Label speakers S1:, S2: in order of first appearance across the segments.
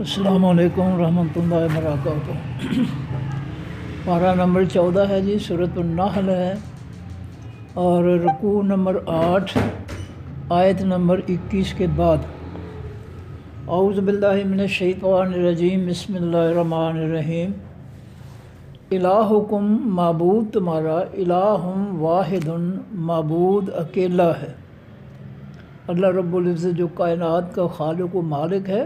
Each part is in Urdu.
S1: السلام علیکم ورحمۃ اللہ وبرکاتہ۔ پارہ نمبر 14 ہے جی، سورۃ النحل ہے، اور رکوع نمبر 8 آیت نمبر 21 کے بعد۔ اعوذ باللہ من الشیطان الرجیم، بسم اللہ الرحمن الرحیم۔ الہکم، معبود تمہارا، الہ واحد، معبود اکیلا ہے۔ اللہ رب العزت جو کائنات کا خالق و مالک ہے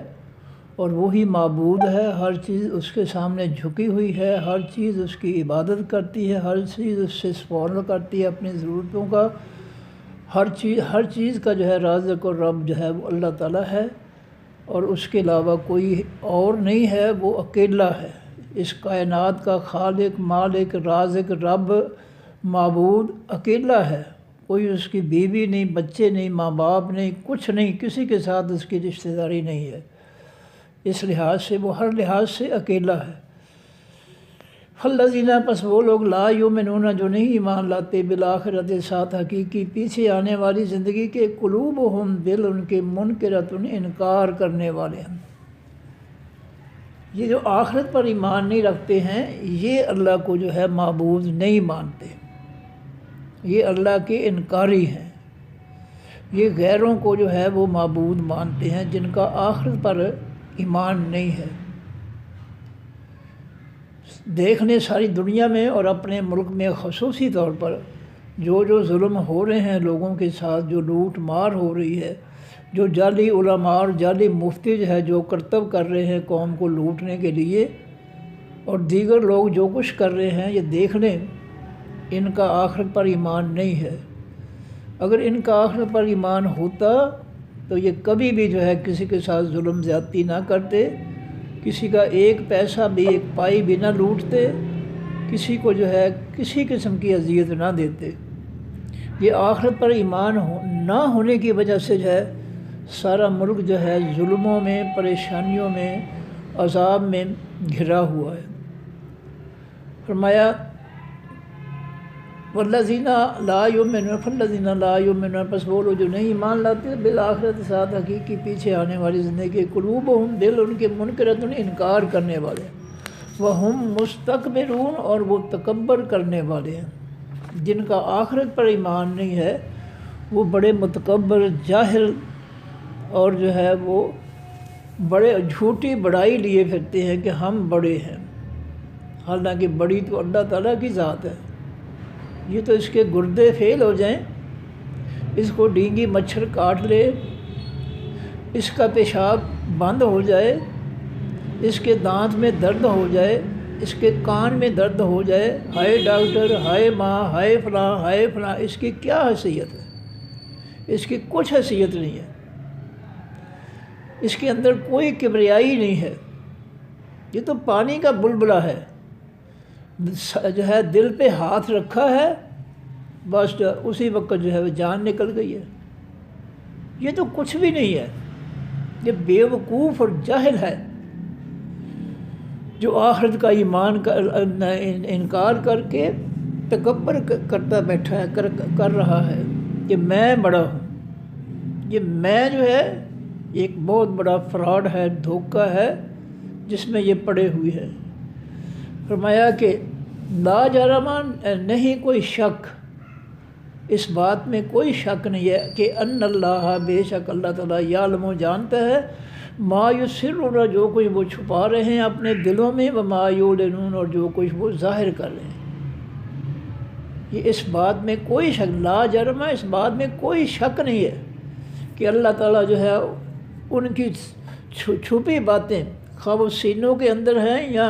S1: اور وہی معبود ہے، ہر چیز اس کے سامنے جھکی ہوئی ہے، ہر چیز اس کی عبادت کرتی ہے، ہر چیز اس سے سوال کرتی ہے اپنی ضرورتوں کا، ہر چیز کا جو ہے رازق اور رب جو ہے وہ اللہ تعالیٰ ہے، اور اس کے علاوہ کوئی اور نہیں ہے، وہ اکیلا ہے۔ اس کائنات کا خالق، مالک، رازق، رب، معبود اکیلا ہے، کوئی اس کی بیوی نہیں، بچے نہیں، ماں باپ نہیں، کچھ نہیں، کسی کے ساتھ اس کی رشتہ داری نہیں ہے۔ اس لحاظ سے وہ ہر لحاظ سے اکیلا ہے۔ فالذین، پس وہ لوگ، لا یؤمنون، جو نہیں ایمان لاتے، بالآخرت، ساتھ حقیقی پیچھے آنے والی زندگی کے، قلوبہم، دل ان کے، منکرۃ، انکار کرنے والے ہیں۔ یہ جو آخرت پر ایمان نہیں رکھتے ہیں، یہ اللہ کو جو ہے معبود نہیں مانتے، یہ اللہ کے انکاری ہیں، یہ غیروں کو جو ہے وہ معبود مانتے ہیں جن کا آخرت پر ایمان نہیں ہے۔ دیکھ لیں ساری دنیا میں اور اپنے ملک میں خصوصی طور پر جو ظلم ہو رہے ہیں لوگوں کے ساتھ، جو لوٹ مار ہو رہی ہے، جو جعلی علماء اور جعلی مفتی جو ہے جو کرتب کر رہے ہیں قوم کو لوٹنے کے لیے، اور دیگر لوگ جو کچھ کر رہے ہیں، یہ دیکھ لیں ان کا آخرت پر ایمان نہیں ہے۔ اگر ان کا آخرت پر ایمان ہوتا تو یہ کبھی بھی جو ہے کسی کے ساتھ ظلم زیادتی نہ کرتے، کسی کا ایک پیسہ بھی، ایک پائی بھی نہ لوٹتے، کسی کو جو ہے کسی قسم کی اذیت نہ دیتے۔ یہ آخرت پر ایمان نہ ہونے کی وجہ سے جو ہے سارا ملک جو ہے ظلموں میں، پریشانیوں میں، عذاب میں گھرا ہوا ہے۔ فرمایا والذین لا یؤمنون، فالذین لا یؤمنون، پس وہ لوگ جو نہیں ایمان لاتے، بالآخرت، ساتھ حقیقی پیچھے آنے والی زندگی، قلوبہم، دل ان کے، منکرۃ، انکار کرنے والے، وہم مستکبرون، اور وہ تکبر کرنے والے ہیں۔ جن کا آخرت پر ایمان نہیں ہے وہ بڑے متکبر، جاہل، اور جو ہے وہ بڑے جھوٹی بڑائی لیے پھرتے ہیں کہ ہم بڑے ہیں، حالانکہ بڑی تو اللہ تعالیٰ کی ذات ہے۔ یہ تو اس کے گردے فیل ہو جائیں، اس کو ڈینگی مچھر کاٹ لے، اس کا پیشاب بند ہو جائے، اس کے دانت میں درد ہو جائے، اس کے کان میں درد ہو جائے، ہائے ڈاکٹر، ہائے ماں، ہائے فلاں، ہائے فلاں، اس کی کیا حیثیت ہے؟ اس کی کچھ حیثیت نہیں ہے، اس کے اندر کوئی کبریائی نہیں ہے۔ یہ تو پانی کا بلبلہ ہے، جو ہے دل پہ ہاتھ رکھا ہے، بس اسی وقت جو ہے جان نکل گئی ہے۔ یہ تو کچھ بھی نہیں ہے، یہ بیوقوف اور جاہل ہے جو آخرت کا ایمان کا انکار کر کے تکبر کرتا بیٹھا ہے، کر رہا ہے کہ میں بڑا ہوں۔ یہ میں جو ہے ایک بہت بڑا فراڈ ہے، دھوکہ ہے جس میں یہ پڑے ہوئے ہیں۔ فرمایا کہ لا جرم، نہیں کوئی شک، اس بات میں کوئی شک نہیں ہے کہ ان اللہ، بے شک اللہ تعالیٰ، یعلم، جانتا ہے، ما یسرون، جو کچھ وہ چھپا رہے ہیں اپنے دلوں میں، وما یعلنون، اور جو کچھ وہ ظاہر کر رہے ہیں۔ یہ اس بات میں کوئی شک، لا جرم، اس بات میں کوئی شک نہیں ہے کہ اللہ تعالیٰ جو ہے ان کی چھپی باتیں، خواہ وہ سینوں کے اندر ہیں یا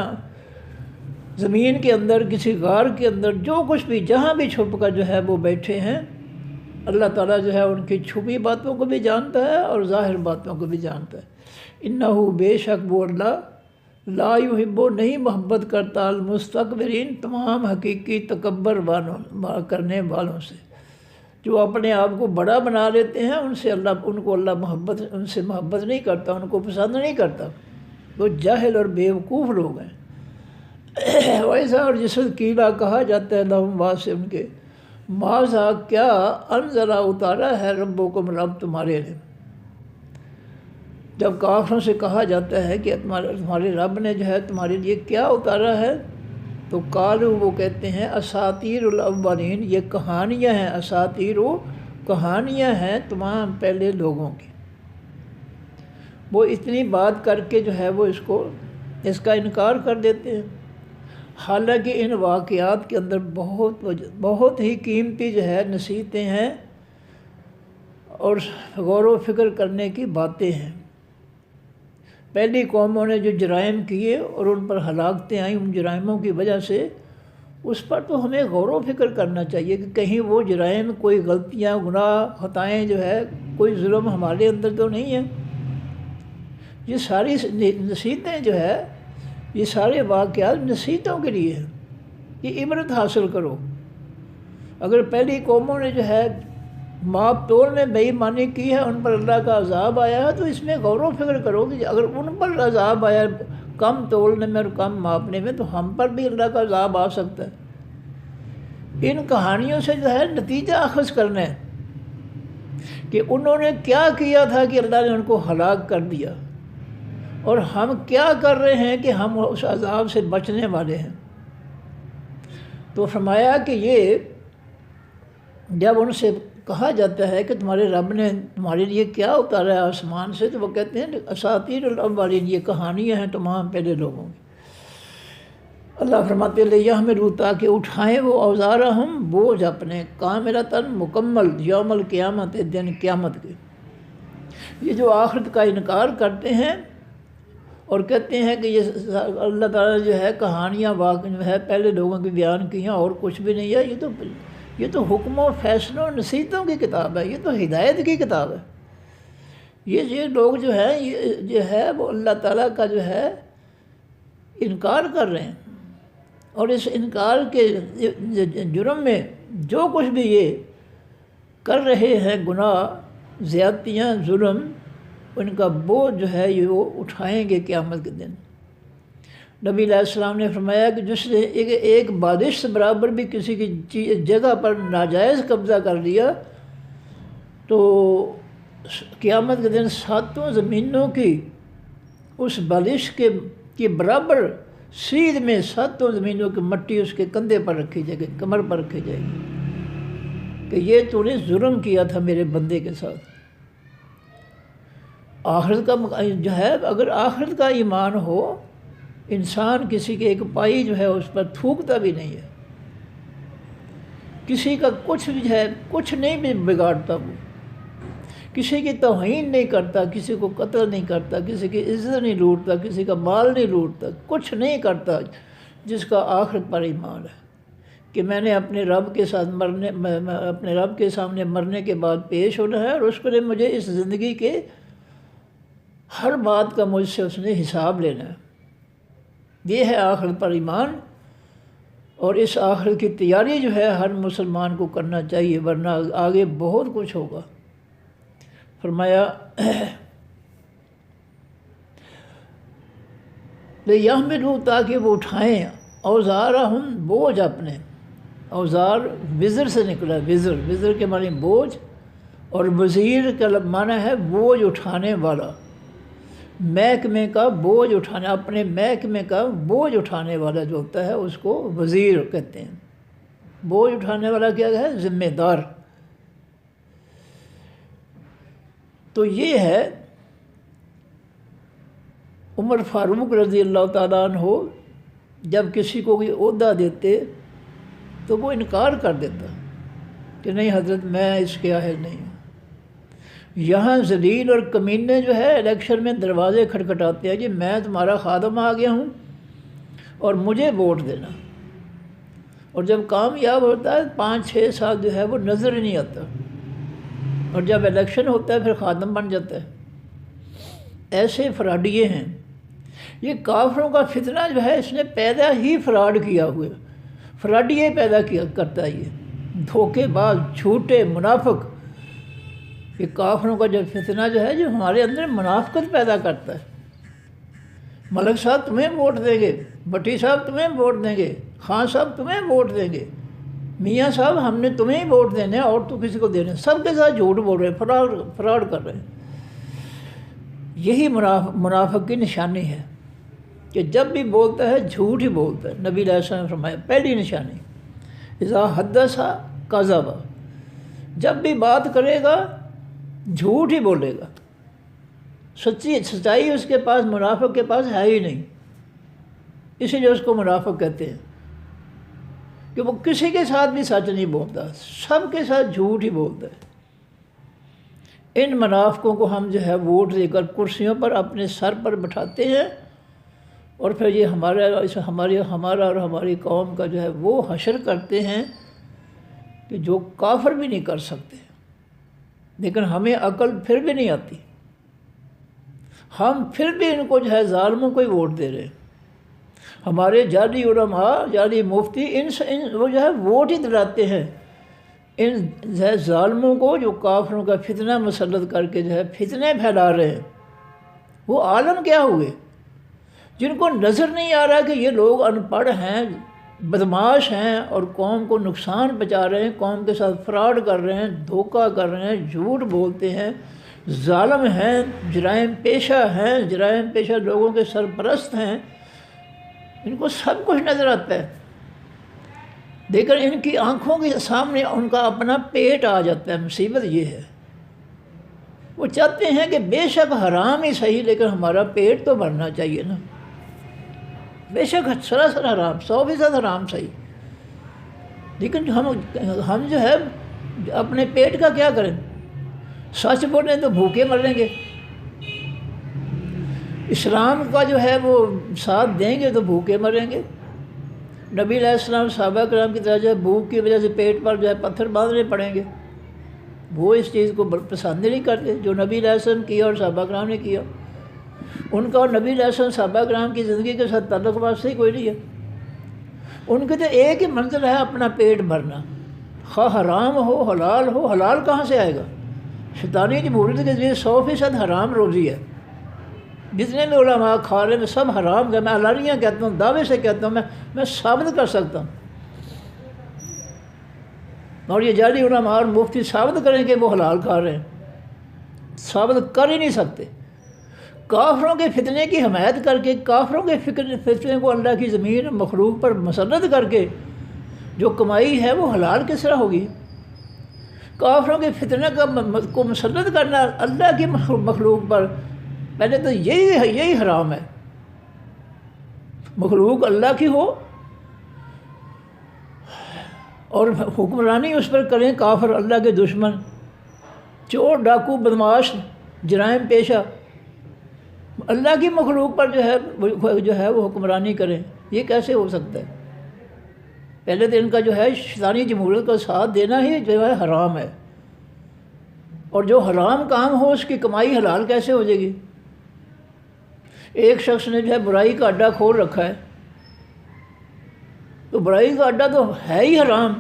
S1: زمین کے اندر، کسی غار کے اندر، جو کچھ بھی جہاں بھی چھپ کر جو ہے وہ بیٹھے ہیں، اللہ تعالیٰ جو ہے ان کی چھپی باتوں کو بھی جانتا ہے اور ظاہر باتوں کو بھی جانتا ہے۔ انہو، بے شک وہ اللہ، لا یحب، نہیں محبت کرتا، المستکبرین، تمام حقیقی تکبر کرنے والوں سے، جو اپنے آپ کو بڑا بنا لیتے ہیں، ان کو اللہ ان سے محبت نہیں کرتا، ان کو پسند نہیں کرتا، وہ جاہل اور بیوقوف لوگ ہیں۔ ویسا، اور جس قیلہ کہا جاتا ہے لہم، وہاں سے ان کے، ماذا، کیا، انزلہ اتارا ہے، ربکم، رب تمہارے نے، جب کافروں سے کہا جاتا ہے کہ تمہارے رب نے جو ہے تمہارے لیے کیا اتارا ہے، تو قالو وہ کہتے ہیں اساطیر الاولین، یہ کہانیاں ہیں، اساطیر کہانیاں ہیں تمام پہلے لوگوں کی۔ وہ اتنی بات کر کے جو ہے وہ اس کا انکار کر دیتے ہیں، حالانکہ ان واقعات کے اندر بہت ہی قیمتی جو ہے نصیحتیں ہیں اور غور و فکر کرنے کی باتیں ہیں۔ پہلی قوموں نے جو جرائم کیے اور ان پر ہلاکتیں آئیں، ان جرائموں کی وجہ سے اس پر تو ہمیں غور و فکر کرنا چاہیے کہ کہیں وہ جرائم، کوئی غلطیاں، گناہ، خطائیں جو ہے، کوئی ظلم ہمارے اندر تو نہیں ہے۔ یہ ساری نصیحتیں جو ہے، یہ سارے واقعات نصیحتوں کے لیے ہیں، یہ عبرت حاصل کرو۔ اگر پہلی قوموں نے جو ہے ماپ تول میں بے ایمانی کی ہے، ان پر اللہ کا عذاب آیا ہے، تو اس میں غور و فکر کرو کہ اگر ان پر عذاب آیا کم تولنے میں اور کم ماپنے میں، تو ہم پر بھی اللہ کا عذاب آ سکتا ہے۔ ان کہانیوں سے جو ہے نتیجہ اخذ کرنا ہے کہ انہوں نے کیا کیا تھا کہ اللہ نے ان کو ہلاک کر دیا، اور ہم کیا کر رہے ہیں کہ ہم اس عذاب سے بچنے والے ہیں۔ تو فرمایا کہ یہ جب ان سے کہا جاتا ہے کہ تمہارے رب نے تمہارے لیے کیا اتارا ہے آسمان سے، تو وہ کہتے ہیں اساطیر الاولین، یہ کہانیاں ہیں تمام پہلے لوگوں کی۔ اللہ فرماتے ہیں لیحملوا، تاکہ اٹھائیں وہ اوزارہم، بوجھ اپنے، کاملتاً، مکمل، یوم القیامت، دن قیامت کے۔ یہ جو آخرت کا انکار کرتے ہیں اور کہتے ہیں کہ یہ اللہ تعالیٰ جو ہے کہانیاں جو ہے پہلے لوگوں کی بیان کی ہیں اور کچھ بھی نہیں ہے، یہ تو حکم و فیصلوں اور نصیحتوں کی کتاب ہے، یہ تو ہدایت کی کتاب ہے۔ یہ لوگ جو ہیں یہ جو ہے وہ اللہ تعالیٰ کا جو ہے انکار کر رہے ہیں، اور اس انکار کے جرم میں جو کچھ بھی یہ کر رہے ہیں، گناہ، زیادتیاں، ظلم، ان کا بوجھ جو ہے یہ وہ اٹھائیں گے قیامت کے دن۔ نبی علیہ السلام نے فرمایا کہ جس نے ایک بارش سے برابر بھی کسی کی جگہ پر ناجائز قبضہ کر لیا، تو قیامت کے دن ساتوں زمینوں کی اس بارش کے برابر سیدھ میں ساتوں زمینوں کی مٹی اس کے کندھے پر رکھی جائے گی، کمر پر رکھی جائے گی کہ یہ تو نے ظلم کیا تھا میرے بندے کے ساتھ۔ آخرت کا جو ہے، اگر آخرت کا ایمان ہو، انسان کسی کے ایک پائی جو ہے اس پر تھوکتا بھی نہیں ہے، کسی کا کچھ بھی ہے کچھ نہیں بھی بگاڑتا، وہ کسی کی توہین نہیں کرتا، کسی کو قتل نہیں کرتا، کسی کی عزت نہیں لوٹتا، کسی کا مال نہیں لوٹتا، کچھ نہیں کرتا، جس کا آخرت پر ایمان ہے کہ میں نے اپنے رب کے ساتھ اپنے رب کے سامنے مرنے کے بعد پیش ہونا ہے، اور اس کو مجھے اس زندگی کے ہر بات کا مجھ سے اس نے حساب لینا ہے۔ یہ ہے آخرت پر ایمان، اور اس آخرت کی تیاری جو ہے ہر مسلمان کو کرنا چاہیے، ورنہ آگے بہت کچھ ہوگا۔ فرمایا لیحملوا، تاکہ وہ اٹھائیں اوزارہم، بوجھ اپنے۔ اوزار وزر سے نکلا، وزر کے معنی بوجھ، اور وزیر کا معنی ہے بوجھ اٹھانے والا، محکمے کا بوجھ اٹھانا، اپنے محکمے کا بوجھ اٹھانے والا جو ہوتا ہے اس کو وزیر کہتے ہیں۔ بوجھ اٹھانے والا کیا ہے؟ ذمہ دار۔ تو یہ ہے عمر فاروق رضی اللہ تعالیٰ عنہ جب کسی کو کوئی عہدہ دیتے تو وہ انکار کر دیتا کہ نہیں حضرت میں اس کے اہل نہیں ہوں۔ یہاں ذلیل اور کمینے جو ہے الیکشن میں دروازے کھٹکھٹاتے ہیں، جی میں تمہارا خادم آ گیا ہوں اور مجھے ووٹ دینا، اور جب کامیاب ہوتا ہے 5-6 سال جو ہے وہ نظر ہی نہیں آتا، اور جب الیکشن ہوتا ہے پھر خادم بن جاتا ہے۔ ایسے فراڈیے ہیں۔ یہ کافروں کا فتنہ جو ہے اس نے پیدا ہی فراڈ کیا ہوئے، فراڈیے پیدا کرتا ہے، یہ دھوکے باز، جھوٹے، منافق۔ یہ کافروں کا جو فتنہ جو ہے جو ہمارے اندر منافقت پیدا کرتا ہے۔ ملک صاحب تمہیں ووٹ دیں گے، بٹی صاحب تمہیں ووٹ دیں گے، خان صاحب تمہیں ووٹ دیں گے، میاں صاحب ہم نے تمہیں ہی ووٹ دینے ہیں اور تو کسی کو دینے، سب کے ساتھ جھوٹ بول رہے ہیں، فراڈ کر رہے ہیں۔ یہی منافق کی نشانی ہے کہ جب بھی بولتا ہے جھوٹ ہی بولتا ہے۔ نبی علیہ السلام نے فرمایا پہلی نشانی اذا حدث کذب، جب بھی بات کرے گا جھوٹ ہی بولے گا، سچائی اس کے پاس، منافق کے پاس ہے ہی نہیں، اسی لیے اس کو منافق کہتے ہیں کہ وہ کسی کے ساتھ بھی سچ نہیں بولتا، سب کے ساتھ جھوٹ ہی بولتا ہے۔ ان منافقوں کو ہم جو ہے ووٹ دے کر کرسیوں پر اپنے سر پر بٹھاتے ہیں، اور پھر یہ ہمارا اور ہماری قوم کا جو ہے وہ حشر کرتے ہیں کہ جو کافر بھی نہیں کر سکتے، لیکن ہمیں عقل پھر بھی نہیں آتی، ہم پھر بھی ان کو جو ہے ظالموں کو ہی ووٹ دے رہے ہیں۔ ہمارے جعلی علماء، جعلی مفتی وہ جو ہے ووٹ ہی دلاتے ہیں ان ظالموں کو، جو کافروں کا فتنہ مسلط کر کے جو ہے فتنے پھیلا رہے ہیں۔ وہ عالم کیا ہوئے جن کو نظر نہیں آ رہا کہ یہ لوگ ان پڑھ ہیں، بدماش ہیں، اور قوم کو نقصان پہنچا رہے ہیں، قوم کے ساتھ فراڈ کر رہے ہیں، دھوکہ کر رہے ہیں، جھوٹ بولتے ہیں، ظالم ہیں، جرائم پیشہ ہیں، جرائم پیشہ لوگوں کے سرپرست ہیں۔ ان کو سب کچھ نظر آتا ہے، لیکن ان کی آنکھوں کے سامنے ان کا اپنا پیٹ آ جاتا ہے۔ مصیبت یہ ہے، وہ چاہتے ہیں کہ بے شک حرام ہی صحیح، لیکن ہمارا پیٹ تو بھرنا چاہیے نا۔ بے شک سراسر حرام، 100% حرام صحیح، لیکن ہم جو ہے اپنے پیٹ کا کیا کریں؟ سچ بولیں تو بھوکے مریں گے، اسلام کا جو ہے وہ ساتھ دیں گے تو بھوکے مریں گے۔ نبی علیہ السلام صحابہ کرام کی طرح جو ہے بھوک کی وجہ سے پیٹ پر جو ہے پتھر باندھنے پڑیں گے، وہ اس چیز کو پسند نہیں کرتے جو نبی علیہ السلام کیا اور صحابہ کرام نے کیا۔ ان کا اور نبی علیہ السلام صحابہ کرام کی زندگی کے ساتھ تعلق واسطے ہی کوئی نہیں ہے۔ ان کے تو ایک ہی منزل ہے اپنا پیٹ بھرنا، خواہ حرام ہو حلال ہو۔ حلال کہاں سے آئے گا؟ شیطانی جمہوریت کے ذریعے 100% حرام روزی ہے۔ جتنے بھی علماء کھا رہے ہیں سب حرام کا، میں علانیہ کہتا ہوں، دعوے سے کہتا ہوں، میں ثابت کر سکتا ہوں، اور یہ جعلی علماء اور مفتی ثابت کریں کہ وہ حلال کھا رہے ہیں، ثابت کر ہی نہیں سکتے۔ کافروں کے فتنے کی حمایت کر کے، کافروں کے فتنے کو اللہ کی زمین مخلوق پر مسلط کر کے جو کمائی ہے وہ حلال کس طرح ہوگی؟ کافروں کے فتنے کو مسلط کرنا اللہ کی مخلوق پر، پہلے تو یہی حرام ہے۔ مخلوق اللہ کی ہو اور حکمرانی اس پر کریں کافر، اللہ کے دشمن، چور ڈاکو بدماش جرائم پیشہ، اللہ کی مخلوق پر جو ہے وہ حکمرانی کریں، یہ کیسے ہو سکتا ہے؟ پہلے تو ان کا جو ہے شیطانی جمہوریت کا ساتھ دینا ہی جو ہے حرام ہے، اور جو حرام کام ہو اس کی کمائی حلال کیسے ہو جائے گی؟ ایک شخص نے جو ہے برائی کا اڈا کھول رکھا ہے، تو برائی کا اڈا تو ہے ہی حرام،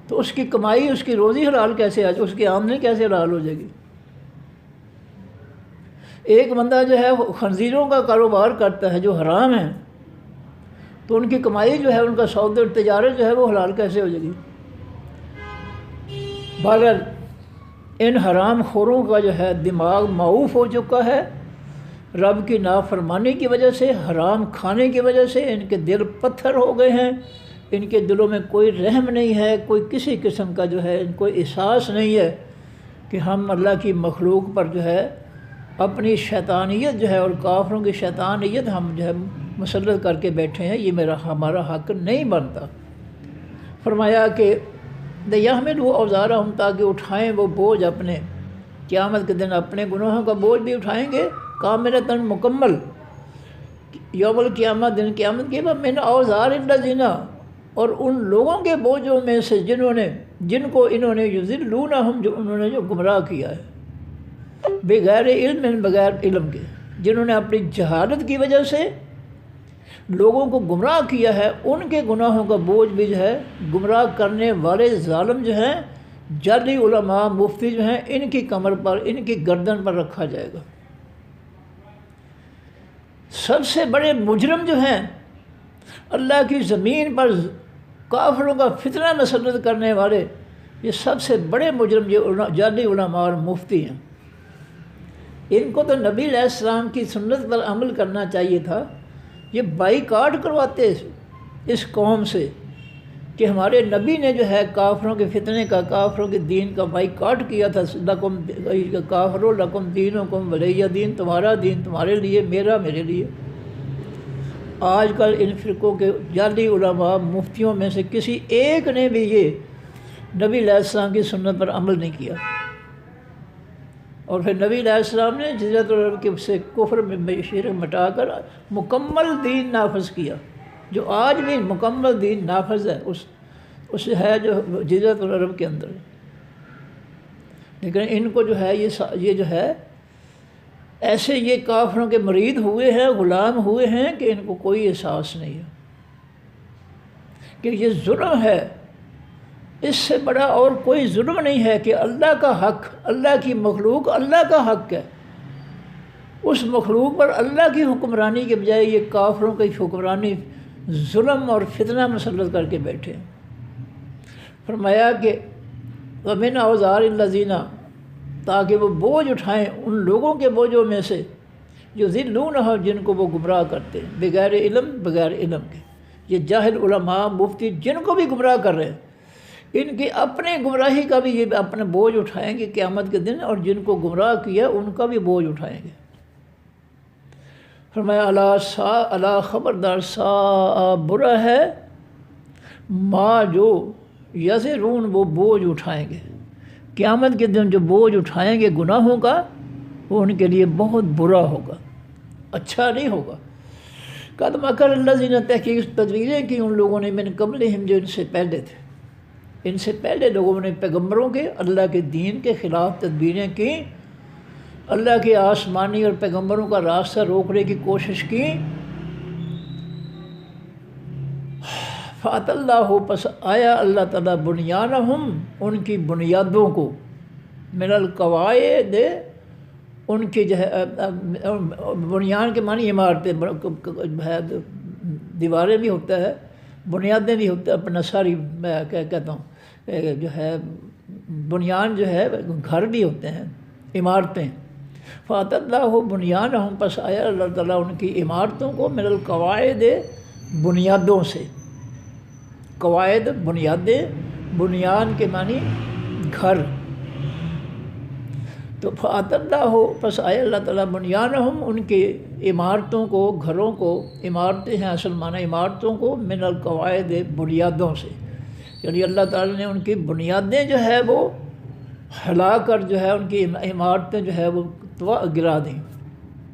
S1: تو اس کی کمائی، اس کی روزی حلال کیسے آ جائے، اس کی آمدنی کیسے حلال ہو جائے گی؟ ایک بندہ جو ہے خنزیروں کا کاروبار کرتا ہے جو حرام ہے، تو ان کی کمائی جو ہے، ان کا سودا تجارت جو ہے وہ حلال کیسے ہو جائے گی؟ بہرحال ان حرام خوروں کا جو ہے دماغ معوف ہو چکا ہے، رب کی نافرمانی کی وجہ سے، حرام کھانے کی وجہ سے ان کے دل پتھر ہو گئے ہیں، ان کے دلوں میں کوئی رحم نہیں ہے، کوئی کسی قسم کا جو ہے ان کو احساس نہیں ہے کہ ہم اللہ کی مخلوق پر جو ہے اپنی شیطانیت جو ہے اور کافروں کی شیطانیت ہم جو ہے مسلط کر کے بیٹھے ہیں، یہ ہمارا حق نہیں بنتا۔ فرمایا کہ لِيَحْمِلُوا أَوْزَارَهُمْ، تاکہ اٹھائیں وہ بوجھ اپنے، قیامت کے دن اپنے گناہوں کا بوجھ بھی اٹھائیں گے کاملتاً مکمل، یوم القیامت دن قیامت کے بعد، من اوزار الذین، اور ان لوگوں کے بوجھوں میں سے جن کو انہوں نے یضلونہم، جو انہوں نے جو گمراہ کیا ہے، بغیر علم، بغیر علم کے، جنہوں نے اپنی جہالت کی وجہ سے لوگوں کو گمراہ کیا ہے، ان کے گناہوں کا بوجھ بھی جو ہے گمراہ کرنے والے ظالم جو ہیں، جعلی علماء مفتی جو ہیں، ان کی کمر پر، ان کی گردن پر رکھا جائے گا۔ سب سے بڑے مجرم جو ہیں اللہ کی زمین پر کافروں کا فتنہ مسلط کرنے والے، یہ سب سے بڑے مجرم یہ جعلی علماء اور مفتی ہیں۔ ان کو تو نبی علیہ السلام کی سنت پر عمل کرنا چاہیے تھا، یہ بائیکاٹ کرواتے اس قوم سے کہ ہمارے نبی نے جو ہے کافروں کے فتنے کا، کافروں کے دین کا بائیکاٹ کیا تھا، لکم کافرو لکم دینکم ولی دین، تمہارا دین تمہارے لیے، میرا میرے لیے۔ آج کل ان فرقوں کے جعلی علماء مفتیوں میں سے کسی ایک نے بھی یہ نبی علیہ السلام کی سنت پر عمل نہیں کیا، اور پھر نبی علیہ السلام نے جزیرۃ العرب کے سے کفر میں شرک مٹا کر مکمل دین نافذ کیا، جو آج بھی مکمل دین نافذ ہے اس ہے جو جزیرۃ العرب کے اندر۔ لیکن ان کو جو ہے یہ جو ہے ایسے یہ کافروں کے مرید ہوئے ہیں، غلام ہوئے ہیں کہ ان کو کوئی احساس نہیں ہے کہ یہ ظلم ہے۔ اس سے بڑا اور کوئی ظلم نہیں ہے کہ اللہ کا حق، اللہ کی مخلوق اللہ کا حق ہے، اس مخلوق پر اللہ کی حکمرانی کے بجائے یہ کافروں کی حکمرانی ظلم اور فتنہ مسلط کر کے بیٹھے ہیں۔ فرمایا کہ وَمِنْ أَوْزَارِ الَّذِينَ، تاکہ وہ بوجھ اٹھائیں ان لوگوں کے بوجھوں میں سے جو ذلونہ، جن کو وہ گمراہ کرتے ہیں بغیر علم، بغیر علم کے۔ یہ جاہل علماء مفتی جن کو بھی گمراہ کر رہے ہیں، ان کی اپنے گمراہی کا بھی یہ اپنا بوجھ اٹھائیں گے قیامت کے دن، اور جن کو گمراہ کیا ان کا بھی بوجھ اٹھائیں گے۔ فرمایا الا خبردار، سا برا ہے ما جو یزرون، وہ بوجھ اٹھائیں گے قیامت کے دن، جو بوجھ اٹھائیں گے گناہوں کا، وہ ان کے لیے بہت برا ہوگا، اچھا نہیں ہوگا۔ قد مکر الذین، تحقیق تدبیریں کی ان لوگوں نے، من قبلہم، جو ان سے پہلے تھے، ان سے پہلے لوگوں نے پیغمبروں کے، اللہ کے دین کے خلاف تدبیریں کی، اللہ کے آسمانی اور پیغمبروں کا راستہ روکنے کی کوشش کی۔ فَأَتَى اللَّهُ، پس آیا اللہ تعالیٰ، بنیانہم، ان کی بنیادوں کو، من القواعد، ان کی جو ہے بنیان کے معنی عمارتیں، دیواریں بھی ہوتا ہے، بنیادیں بھی ہوتا ہے، اپنا ساری میں کیا کہتا ہوں جو ہے بنیان جو ہے گھر بھی ہوتے ہیں، عمارتیں۔ فَأَتَى اللَّهُ بُنْيَانَهُمْ، پس آیا اللہ تعالیٰ ان کی عمارتوں کو، من القواعد، بنیادوں سے۔ قواعد بنیادیں، بنیان کے معنی گھر۔ تو فَأَتَى اللَّهُ، پس آیا اللہ تعالیٰ، بنیانہم، ان کے عمارتوں کو، گھروں کو، عمارتیں ہیں اصل معنی عمارتوں کو، من القواعد، بنیادوں سے، یعنی اللہ تعالیٰ نے ان کی بنیادیں جو ہے وہ ہلا کر جو ہے ان کی عمارتیں جو ہے وہ گرا دیں،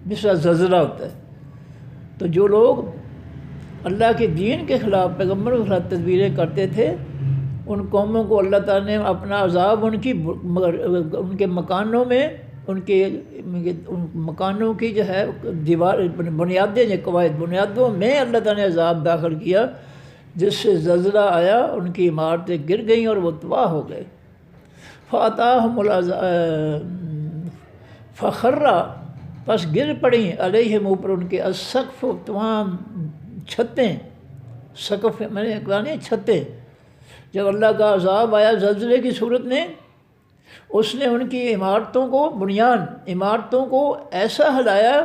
S1: جس طرح زلزلہ ہوتا ہے۔ تو جو لوگ اللہ کے دین کے خلاف، پیغمبروں کے خلاف تدبیریں کرتے تھے، ان قوموں کو اللہ تعالیٰ نے اپنا عذاب ان کے مکانوں میں، ان مکانوں کی جو ہے دیوار، بنیادیں، جو قواعد، بنیادوں میں اللہ تعالیٰ نے عذاب داخل کیا، جس سے زلزلہ آیا، ان کی عمارتیں گر گئیں اور وہ تباہ ہو گئے۔ فَأَتَاهُمُ الْعَذَابُ، فَخَرَّ، پس گر پڑیں، علیہم، اوپر ان کے، السقف، تمام چھتیں، سقف میں نے کہا چھتیں۔ جب اللہ کا عذاب آیا زلزلے کی صورت میں، اس نے ان کی عمارتوں کو، عمارتوں کو ایسا ہلایا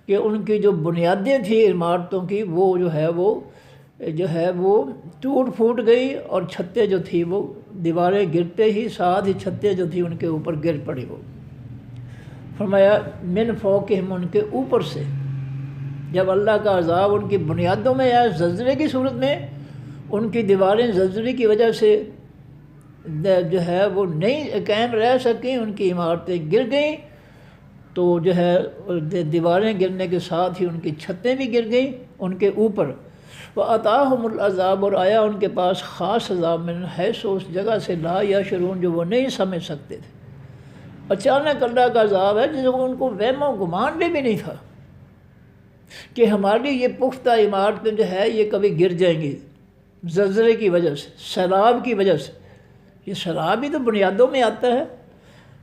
S1: کہ ان کی جو بنیادیں تھیں عمارتوں کی، وہ جو ہے وہ ٹوٹ پھوٹ گئی، اور چھتیں جو تھیں وہ دیواریں گرتے ہی ساتھ ہی چھتیں جو تھیں ان کے اوپر گر پڑی۔ وہ فرمایا من فوقہم، ان کے اوپر سے۔ جب اللہ کا عذاب ان کی بنیادوں میں آیا زلزلے کی صورت میں، ان کی دیواریں زلزلے کی وجہ سے جو ہے وہ نہیں قائم رہ سکیں، ان کی عمارتیں گر گئیں، تو جو ہے دیواریں گرنے کے ساتھ ہی ان کی چھتیں بھی گر گئیں ان کے اوپر۔ وَأَتَاهُمُ الْعَذَابُ، اور آیا ان کے پاس خاص عذاب، من حیث، اس جگہ سے، لا یشعرون، جو وہ نہیں سمجھ سکتے تھے۔ اچانک اللہ کا عذاب ہے جس کو ان کو وہم و گمان بھی نہیں تھا کہ ہماری یہ پختہ عمارتیں جو ہے یہ کبھی گر جائیں گی زلزلے کی وجہ سے، سیلاب کی وجہ سے۔ یہ سیلاب بھی تو بنیادوں میں آتا ہے،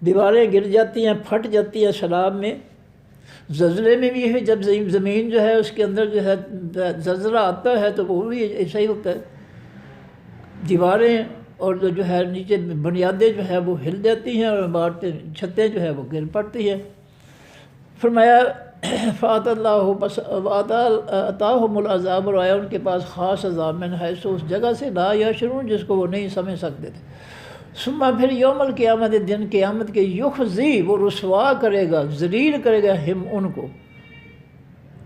S1: دیواریں گر جاتی ہیں، پھٹ جاتی ہیں سیلاب میں۔ زلزلے میں بھی ہے، جب زمین جو ہے اس کے اندر جو ہے زلزلہ آتا ہے تو وہ بھی ایسا ہی ہوتا ہے، دیواریں اور جو ہے نیچے بنیادیں جو ہے وہ ہل جاتی ہیں، اور عمارتیں، چھتیں جو ہے وہ گر پڑتی ہیں۔ فرمایا فات اللہ بس عطاہم العذاب، اور آیا ان کے پاس خاص عذاب من حیث اس جگہ سے لا یشعرون جس کو وہ نہیں سمجھ سکتے تھے۔ ثم پھر یوم القیامت دن قیامت کے یخزی وہ رسوا کرے گا، ذلیل کرے گا ہم ان کو،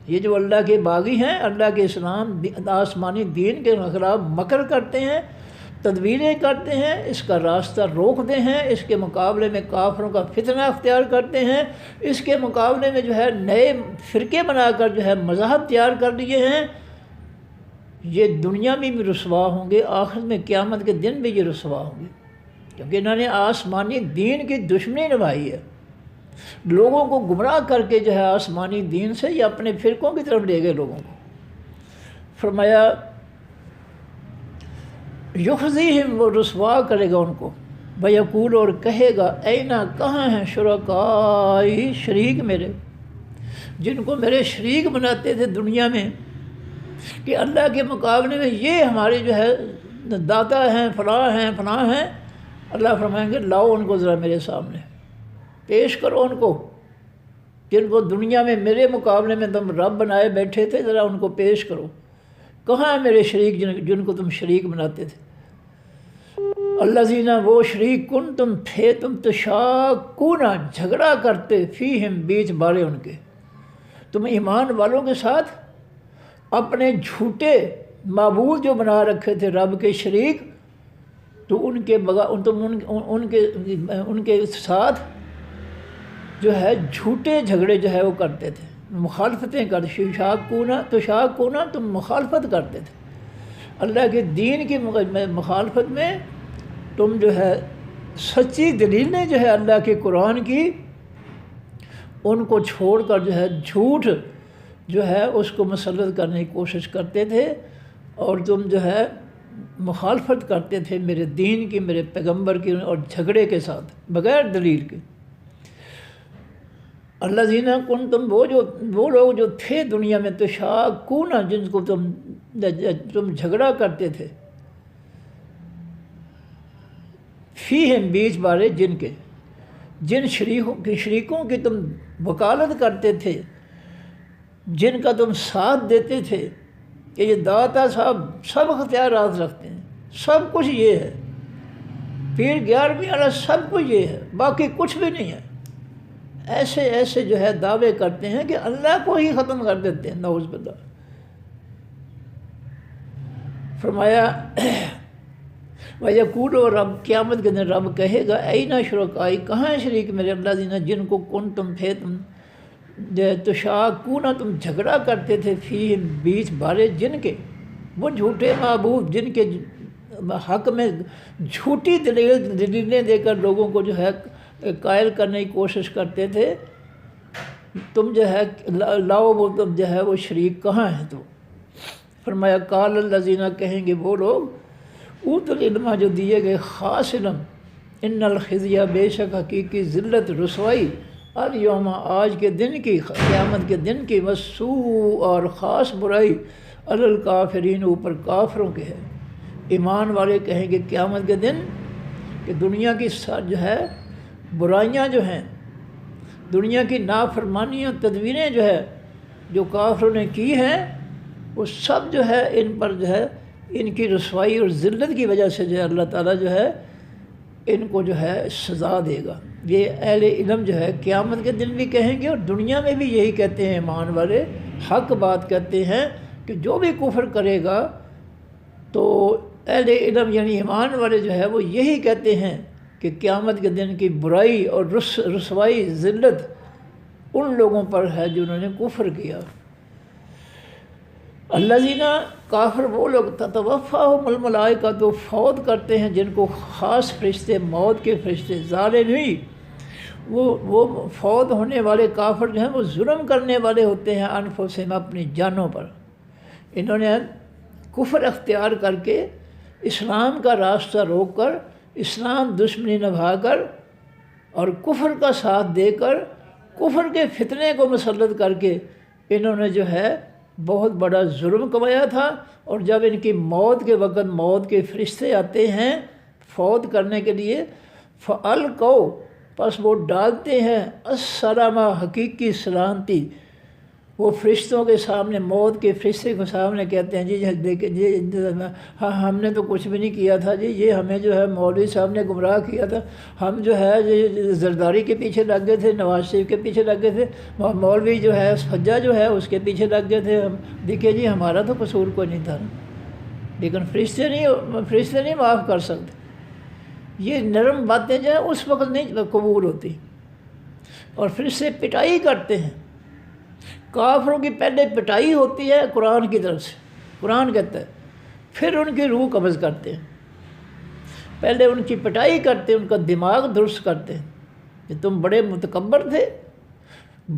S1: یہ جو اللہ کے باغی ہیں، اللہ کے اسلام آسمانی دین کے خلاف مکر کرتے ہیں، تدبیریں کرتے ہیں، اس کا راستہ روکتے ہیں، اس کے مقابلے میں کافروں کا فتنہ اختیار کرتے ہیں، اس کے مقابلے میں جو ہے نئے فرقے بنا کر جو ہے مذہب تیار کر لیے ہیں، یہ دنیا میں بھی رسوا ہوں گے، آخرت میں قیامت کے دن بھی یہ رسوا ہوں گے، کیونکہ انہوں نے آسمانی دین کی دشمنی نبھائی ہے، لوگوں کو گمراہ کر کے جو ہے آسمانی دین سے یا اپنے فرقوں کی طرف لے گئے لوگوں کو۔ فرمایا یخزیہم وہ رسوا کرے گا ان کو، ویقول اور کہے گا اینا کہاں ہیں شرکائی شریک میرے، جن کو میرے شریک بناتے تھے دنیا میں کہ اللہ کے مقابلے میں یہ ہمارے جو ہے داتا ہیں فلاں ہیں، اللہ فرمائیں گے لاؤ ان کو ذرا میرے سامنے پیش کرو، ان کو جن کو دنیا میں میرے مقابلے میں تم رب بنائے بیٹھے تھے، ذرا ان کو پیش کرو، کہاں ہیں میرے شریک جن کو تم شریک بناتے تھے۔ الذین وہ شریک کن تم تھے تم تشاکون جھگڑا کرتے فیہم بیچ بارے ان کے، تم ایمان والوں کے ساتھ اپنے جھوٹے معبود جو بنا رکھے تھے رب کے شریک، تو ان کے ساتھ جو ہے جھوٹے جھگڑے جو ہے وہ کرتے تھے، مخالفتیں کرتے، تشاکون تم مخالفت کرتے تھے، اللہ کے دین کی مخالفت میں تم جو ہے سچی دلیلیں جو ہے اللہ کے قرآن کی ان کو چھوڑ کر جو ہے جھوٹ جو ہے اس کو مسلط کرنے کی کوشش کرتے تھے، اور تم جو ہے مخالفت کرتے تھے میرے دین کی، میرے پیغمبر کی، اور جھگڑے کے ساتھ بغیر دلیل کے۔ الذین کنتم وہ لوگ جو تھے دنیا میں تشاکون جن کو تم جھگڑا کرتے تھے، فیہم بیچ بارے جن شریکوں کی تم وکالت کرتے تھے، جن کا تم ساتھ دیتے تھے کہ یہ داتا صاحب سب اختیارات رکھتے ہیں، سب کچھ یہ ہے، پیر 11ویں والا سب کچھ یہ ہے، باقی کچھ بھی نہیں ہے، ایسے جو ہے دعوے کرتے ہیں کہ اللہ کو ہی ختم کر دیتے ہیں، نعوذ باللہ۔ فرمایا وَيَقُولُ اور رب قیامت کے دن رب کہے گا اینا شرکائی کہاں ہیں شریک میرے الذین جن کو تم تھے تم تشاکون تم جھگڑا کرتے تھے فیہم بیچ بارے جن کے، وہ جھوٹے معبود جن کے حق میں جھوٹی دلیلیں دے کر لوگوں کو جو ہے قائل کرنے کی کوشش کرتے تھے، تم جو ہے لاؤ وہ تم جو ہے وہ شریک کہاں ہیں تو۔ فرمایا قال الذین کہیں گے وہ لوگ اوت العلم جو دیے گئے خاص علم، ان الخزی بے شک حقیقی ذلت رسوائی، الیوم آج کے دن کی، قیامت کے دن کی، والسوء اور خاص برائی، علی الکافرین اوپر کافروں کے ہے۔ ایمان والے کہیں گے قیامت کے دن کہ دنیا کی جو ہے برائیاں جو ہیں، دنیا کی نافرمانیاں تدبیریں جو ہے جو کافروں نے کی ہیں، وہ سب جو ہے ان پر جو ہے ان کی رسوائی اور ذلت کی وجہ سے جو ہے اللہ تعالیٰ جو ہے ان کو جو ہے سزا دے گا۔ یہ اہل علم جو ہے قیامت کے دن بھی کہیں گے، اور دنیا میں بھی یہی کہتے ہیں، ایمان والے حق بات کہتے ہیں کہ جو بھی کفر کرے گا تو اہل علم یعنی ایمان والے جو ہے وہ یہی کہتے ہیں کہ قیامت کے دن کی برائی اور رسوائی ذلت ان لوگوں پر ہے جنہوں نے کفر کیا۔ الذین کافر وہ لوگ تتوفاہم الملائکہ تو فوت کرتے ہیں جن کو خاص فرشتے، موت کے فرشتے، ظالمی وہ فوت ہونے والے کافر جو ہیں وہ ظلم کرنے والے ہوتے ہیں انفسہم اپنی جانوں پر، انہوں نے کفر اختیار کر کے اسلام کا راستہ روک کر، اسلام دشمنی نبھا کر اور کفر کا ساتھ دے کر، کفر کے فتنے کو مسلط کر کے انہوں نے جو ہے بہت بڑا ظلم کمایا تھا، اور جب ان کی موت کے وقت موت کے فرشتے آتے ہیں فوت کرنے کے لیے، فَأَلْقَوْا پس وہ ڈالتے ہیں السلامہ حقیقی سلامتی، وہ فرشتوں کے سامنے، موت کے فرشتے کے سامنے کہتے ہیں جی دیکھیں جی ہاں ہم نے تو کچھ بھی نہیں کیا تھا جی، یہ ہمیں جو ہے مولوی صاحب نے گمراہ کیا تھا، ہم جو ہے یہ زرداری کے پیچھے لگ گئے تھے، نواز شریف کے پیچھے لگ گئے تھے، مولوی جو ہے سجا جو ہے اس کے پیچھے لگ گئے تھے، ہم دیکھیں جی ہمارا تو قصور کوئی نہیں تھا، لیکن فرشتے نہیں معاف کر سکتے۔ یہ نرم باتیں جو ہیں اس وقت نہیں قبول ہوتی، اور فرشتے پٹائی کرتے ہیں۔ کافروں کی پہلے پٹائی ہوتی ہے قرآن کی طرف سے، قرآن کہتا ہے، پھر ان کی روح قبض کرتے ہیں۔ پہلے ان کی پٹائی کرتے ہیں، ان کا دماغ درست کرتے ہیں کہ تم بڑے متکبر تھے،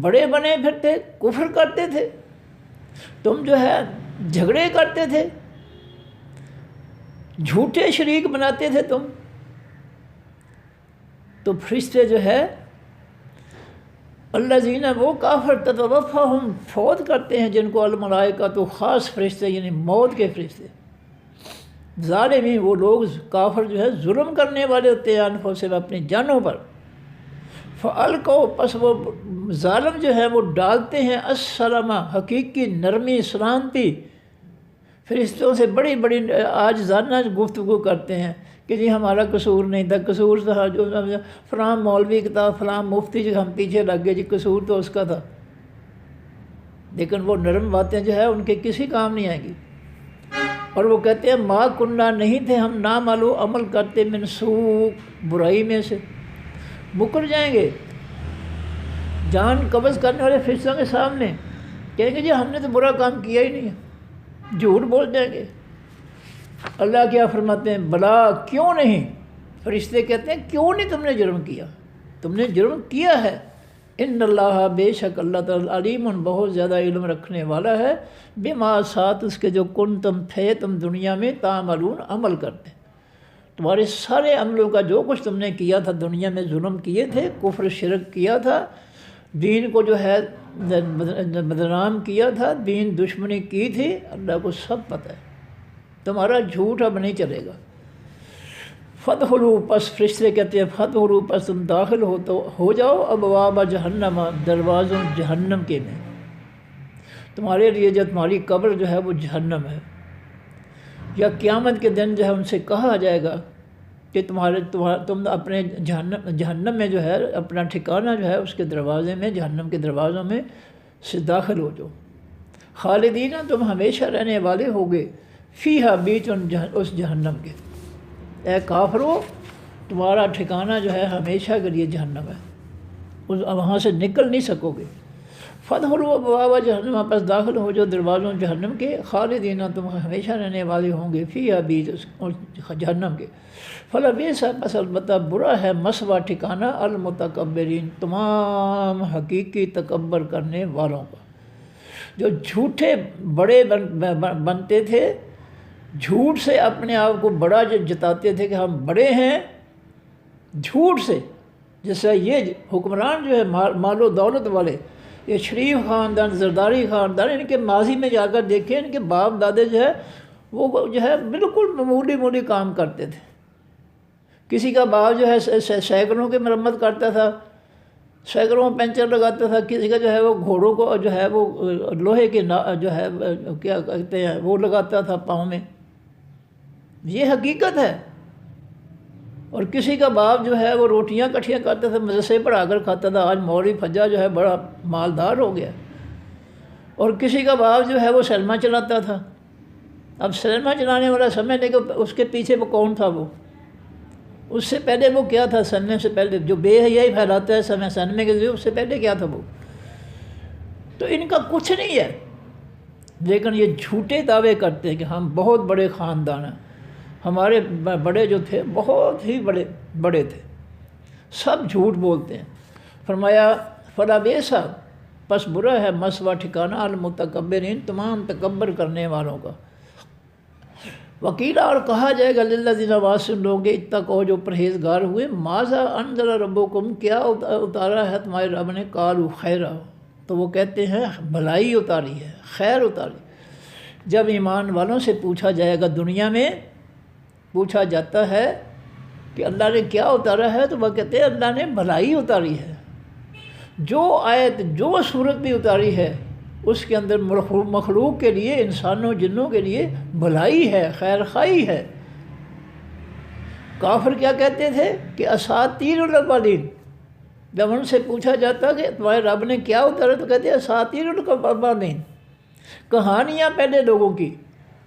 S1: بڑے بنے پھرتے، کفر کرتے تھے، تم جو ہے جھگڑے کرتے تھے، جھوٹے شریک بناتے تھے تم۔ تو فرشتے جو ہے الذین وہ کافر تتوفاہم فوت کرتے ہیں جن کو الملائکہ، تو خاص فرشتے یعنی موت کے فرشتے۔ ظالمین وہ لوگ کافر جو ہے ظلم کرنے والے ہوتے ہیں انفسہم اپنی جانوں پر۔ فالقوا پس وہ ظالم جو ہے وہ ڈالتے ہیں السلامہ حقیقی نرمی سلامتی، فرشتوں سے بڑی بڑی عاجزانہ گفتگو کرتے ہیں کہ جی ہمارا قصور نہیں تھا، قصور تھا جو فلاں مولوی کا تھا، فلاں مفتی جو ہم پیچھے لگ گئے، جی قصور تو اس کا تھا۔ لیکن وہ نرم باتیں جو ہے ان کے کسی کام نہیں آئیں گی۔ اور وہ کہتے ہیں ما کننا نہیں تھے ہم نامعلوم عمل کرتے من سوء برائی میں سے، مکر جائیں گے جان قبض کرنے والے فرشتوں کے سامنے، کہیں گے جی ہم نے تو برا کام کیا ہی نہیں ہے، جھوٹ بول جائیں گے۔ اللہ کیا فرماتے ہیں بلا کیوں نہیں، فرشتے کہتے ہیں کیوں نہیں تم نے جرم کیا، تم نے جرم کیا ہے۔ ان اللہ بے شک اللہ تعالیٰ علیم بہت زیادہ علم رکھنے والا ہے، بما ساتھ اس کے جو کن تم تھے تم دنیا میں تعملون عمل کرتے، تمہارے سارے عملوں کا جو کچھ تم نے کیا تھا دنیا میں، ظلم کیے تھے، کفر شرک کیا تھا، دین کو جو ہے بدنام کیا تھا، دین دشمنی کی تھی، اللہ کو سب پتہ ہے، تمہارا جھوٹ اب نہیں چلے گا۔ فادخلوا پس فرشتے کہتے ہیں فادخلوا پس تم داخل ہو جاؤ ابواب جہنم دروازوں جہنم کے میں، تمہارے لیے جو تمہاری قبر جو ہے وہ جہنم ہے، یا قیامت کے دن جو ہے ان سے کہا جائے گا کہ تم اپنے جہنم میں جو ہے اپنا ٹھکانہ جو ہے اس کے دروازے میں، جہنم کے دروازوں میں سے داخل ہو جاؤ، خالدین تم ہمیشہ رہنے والے ہوگے، فیہا بیچ اس جہنم کے، اے کافرو تمہارا ٹھکانہ جو ہے ہمیشہ کے لیے جہنم ہے، وہاں سے نکل نہیں سکو گے۔ فادخلوا ابواب جہنم پس داخل ہو جو دروازوں جہنم کے، خالدین تم ہمیشہ رہنے والے ہوں گے، فیہا بیچ جہنم کے، فلبئس پس البتہ برا ہے مثویٰ ٹھکانہ المتکبرین تمام حقیقی تکبر کرنے والوں کا، جو جھوٹے بڑے بنتے تھے، جھوٹ سے اپنے آپ کو بڑا جتاتے تھے کہ ہم بڑے ہیں، جھوٹ سے، جیسے یہ حکمران جو ہے مال و دولت والے، یہ شریف خاندان، زرداری خاندان، ان کے ماضی میں جا کر دیکھیں ان کے باپ دادے جو ہے وہ جو ہے بالکل معمولی کام کرتے تھے، کسی کا باپ جو ہے سائیکلوں کی مرمت کرتا تھا، سائیکلوں میں پنچر لگاتا تھا، کسی کا جو ہے وہ گھوڑوں کو جو ہے وہ لوہے کے جو ہے کیا کہتے ہیں وہ لگاتا تھا پاؤں میں، یہ حقیقت ہے۔ اور کسی کا باپ جو ہے وہ روٹیاں کٹھیاں کرتا تھا، مدرسے پڑھا کر کھاتا تھا، آج مولوی فجا جو ہے بڑا مالدار ہو گیا۔ اور کسی کا باپ جو ہے وہ سینما چلاتا تھا، اب سینما چلانے والا سمجھ لے کہ اس کے پیچھے وہ کون تھا، وہ اس سے پہلے وہ کیا تھا، سننے سے پہلے جو بے حیائی پھیلاتا ہے سننے کے لیے، اس سے پہلے کیا تھا وہ، تو ان کا کچھ نہیں ہے، لیکن یہ جھوٹے دعوے کرتے ہیں کہ ہم بہت بڑے خاندان ہیں، ہمارے بڑے جو تھے بہت ہی بڑے تھے، سب جھوٹ بولتے ہیں۔ فرمایا فلبئس پس برا ہے مثویٰ ٹھکانہ المتکبرین تمام تکبر کرنے والوں کا۔ وکیلا اور کہا جائے گا للذین واسن لوگ اتقوا جو پرہیزگار ہوئے، ماذا انزل ربکم کیا اتارا ہے تمہارے رب نے، قالوا خیرا تو وہ کہتے ہیں بھلائی اتاری ہے، خیر اتاری۔ جب ایمان والوں سے پوچھا جائے گا، دنیا میں پوچھا جاتا ہے کہ اللہ نے کیا اتارا ہے، تو وہ کہتے ہیں اللہ نے بھلائی اتاری ہے۔ جو آیت جو صورت بھی اتاری ہے اس کے اندر مخلوق کے لیے، انسانوں جنوں کے لیے بھلائی ہے، خیر خواہی ہے۔ کافر کیا کہتے تھے کہ اساطیر الاولین، جب ان سے پوچھا جاتا کہ تمہارے رب نے کیا اتارا تو کہتے ہیں اساطیر الاولین، کہانیاں پہلے لوگوں کی۔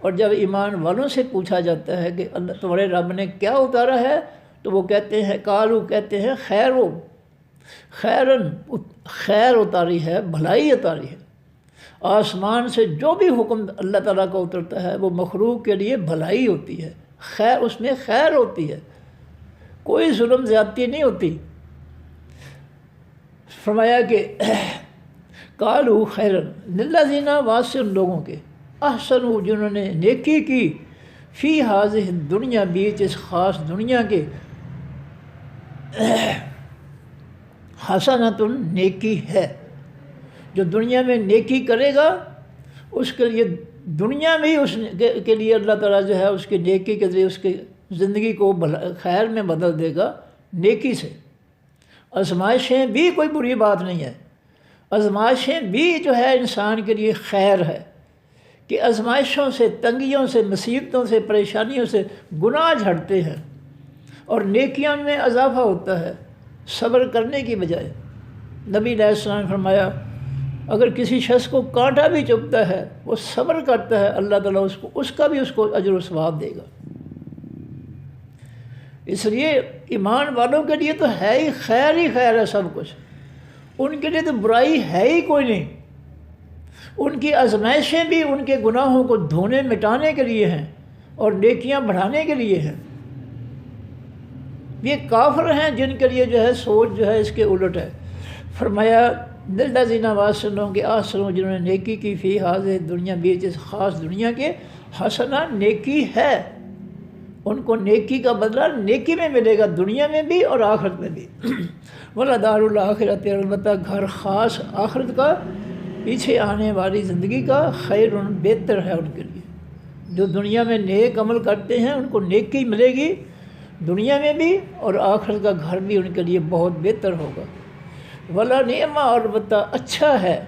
S1: اور جب ایمان والوں سے پوچھا جاتا ہے کہ اللہ تمہارے رب نے کیا اتارا ہے، تو وہ کہتے ہیں قالو، کہتے ہیں خیرن، خیر اتاری ہے، بھلائی اتاری ہے۔ آسمان سے جو بھی حکم اللہ تعالیٰ کا اترتا ہے وہ مخلوق کے لیے بھلائی ہوتی ہے، خیر، اس میں خیر ہوتی ہے، کوئی ظلم زیادتی نہیں ہوتی۔ فرمایا کہ قالو خیرن للذین، واسع ان لوگوں کے، احسنوا، جنہوں نے نیکی کی، فی ہذہ دنیا، بیچ اس خاص دنیا کے، حسنۃ، نیکی ہے۔ جو دنیا میں نیکی کرے گا اس کے لیے دنیا میں ہی اس کے لیے اللہ تعالیٰ جو ہے اس کی نیکی کے ذریعے اس کی زندگی کو خیر میں بدل دے گا، نیکی سے۔ آزمائشیں بھی کوئی بری بات نہیں ہے، آزمائشیں بھی جو ہے انسان کے لیے خیر ہے، کہ آزمائشوں سے، تنگیوں سے، مصیبتوں سے، پریشانیوں سے گناہ جھڑتے ہیں اور نیکیاں میں اضافہ ہوتا ہے صبر کرنے کی بجائے۔ نبی علیہ السلام نے فرمایا اگر کسی شخص کو کانٹا بھی چبھتا ہے، وہ صبر کرتا ہے، اللہ تعالیٰ اس کا بھی اجر و ثواب دے گا۔ اس لیے ایمان والوں کے لیے تو ہے ہی خیر ہے سب کچھ، ان کے لیے تو برائی ہے ہی کوئی نہیں۔ ان کی آزمائشیں بھی ان کے گناہوں کو دھونے مٹانے کے لیے ہیں اور نیکیاں بڑھانے کے لیے ہیں۔ یہ کافر ہیں جن کے لیے جو ہے سوچ جو ہے اس کے الٹ ہے۔ فرمایا للذین، واسنوں کے، آسنوں، جنہوں نے نیکی کی، فی ہذہ دنیا، بیچ اس خاص دنیا کے، حسنہ، نیکی ہے، ان کو نیکی کا بدلہ نیکی میں ملے گا، دنیا میں بھی اور آخرت میں بھی۔ وَلَدَارُ الْآخِرَةِ، البتہ گھر خاص آخرت کا، پیچھے آنے والی زندگی کا، خیر، بہتر ہے ان کے لیے۔ جو دنیا میں نیک عمل کرتے ہیں ان کو نیکی ملے گی دنیا میں بھی، اور آخرت کا گھر بھی ان کے لیے بہت بہتر ہوگا۔ ولا نعمہ، اور البتہ اچھا ہے،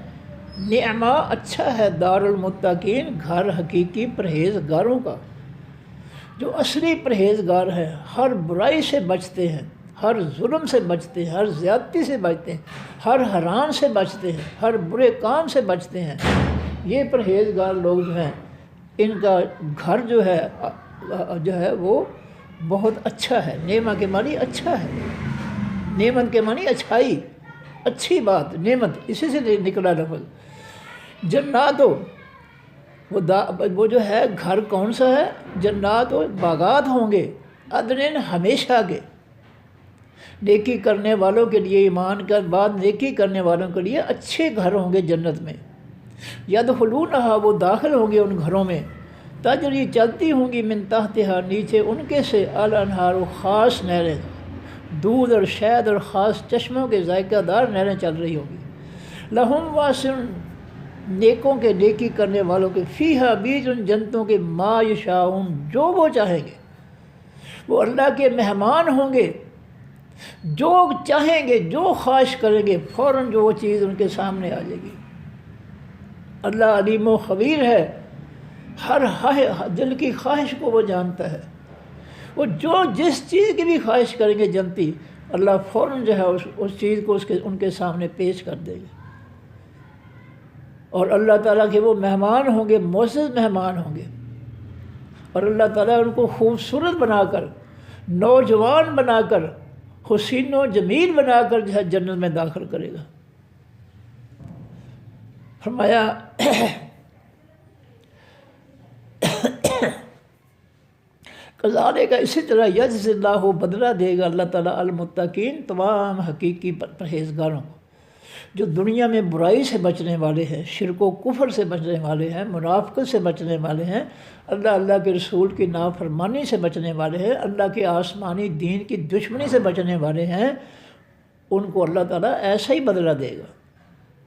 S1: نعمہ اچھا ہے، دار المتقین، گھر حقیقی پرہیزگاروں کا، جو اصلی پرہیزگار ہیں، ہر برائی سے بچتے ہیں، ہر ظلم سے بچتے ہیں، ہر زیادتی سے بچتے ہیں، ہر حرام سے بچتے ہیں، ہر برے کام سے بچتے ہیں۔ یہ پرہیزگار لوگ جو ہیں ان کا گھر جو ہے وہ بہت اچھا ہے۔ نعمہ کے معنی اچھا ہے، نعمت کے معنی اچھائی، اچھی بات، نعمت، اسی سے نکلا لفظ۔ جنات، وہ جو ہے گھر کون سا ہے؟ جنات، باغات ہوں گے، عدن، ہمیشہ کے، نیکی کرنے والوں کے لیے، ایمان کے بعد نیکی کرنے والوں کے لیے اچھے گھر ہوں گے جنت میں۔ یدخلونہا، وہ داخل ہوں گے ان گھروں میں، تجری، چلتی ہوں گی، من تحتہا، نیچے ان کے سے، الانہار، خاص نہریں، دودھ اور شہد اور خاص چشموں کے ذائقہ دار نہریں چل رہی ہوں گی۔ لہم، واسع، نیکوں کے، نیکی کرنے والوں کے، فیہا، بیچ ان جنتوں کے، ما یشاؤون، جو وہ چاہیں گے، وہ اللہ کے مہمان ہوں گے، جو چاہیں گے، جو خواہش کریں گے، فوراً جو وہ چیز ان کے سامنے آ جائے گی۔ اللہ علیم و خبیر ہے، ہر دل کی خواہش کو وہ جانتا ہے۔ وہ جو جس چیز کی بھی خواہش کریں گے جنتی، اللہ فوراً جو ہے اس چیز کو ان کے سامنے پیش کر دے گا۔ اور اللہ تعالیٰ کے وہ مہمان ہوں گے، معزز مہمان ہوں گے، اور اللہ تعالیٰ ان کو خوبصورت بنا کر، نوجوان بنا کر، حسین و جمیل بنا کر جو ہے جنت میں داخل کرے گا۔ فرمایا کذالک، اسی طرح، یجزی اللہ، بدلہ دے گا اللہ تعالیٰ، المتقین، تمام حقیقی پرہیزگاروں کو، جو دنیا میں برائی سے بچنے والے ہیں، شرک و کفر سے بچنے والے ہیں، منافقت سے بچنے والے ہیں، اللہ کے رسول کی نافرمانی سے بچنے والے ہیں، اللہ کے آسمانی دین کی دشمنی سے بچنے والے ہیں، ان کو اللہ تعالیٰ ایسا ہی بدلہ دے گا،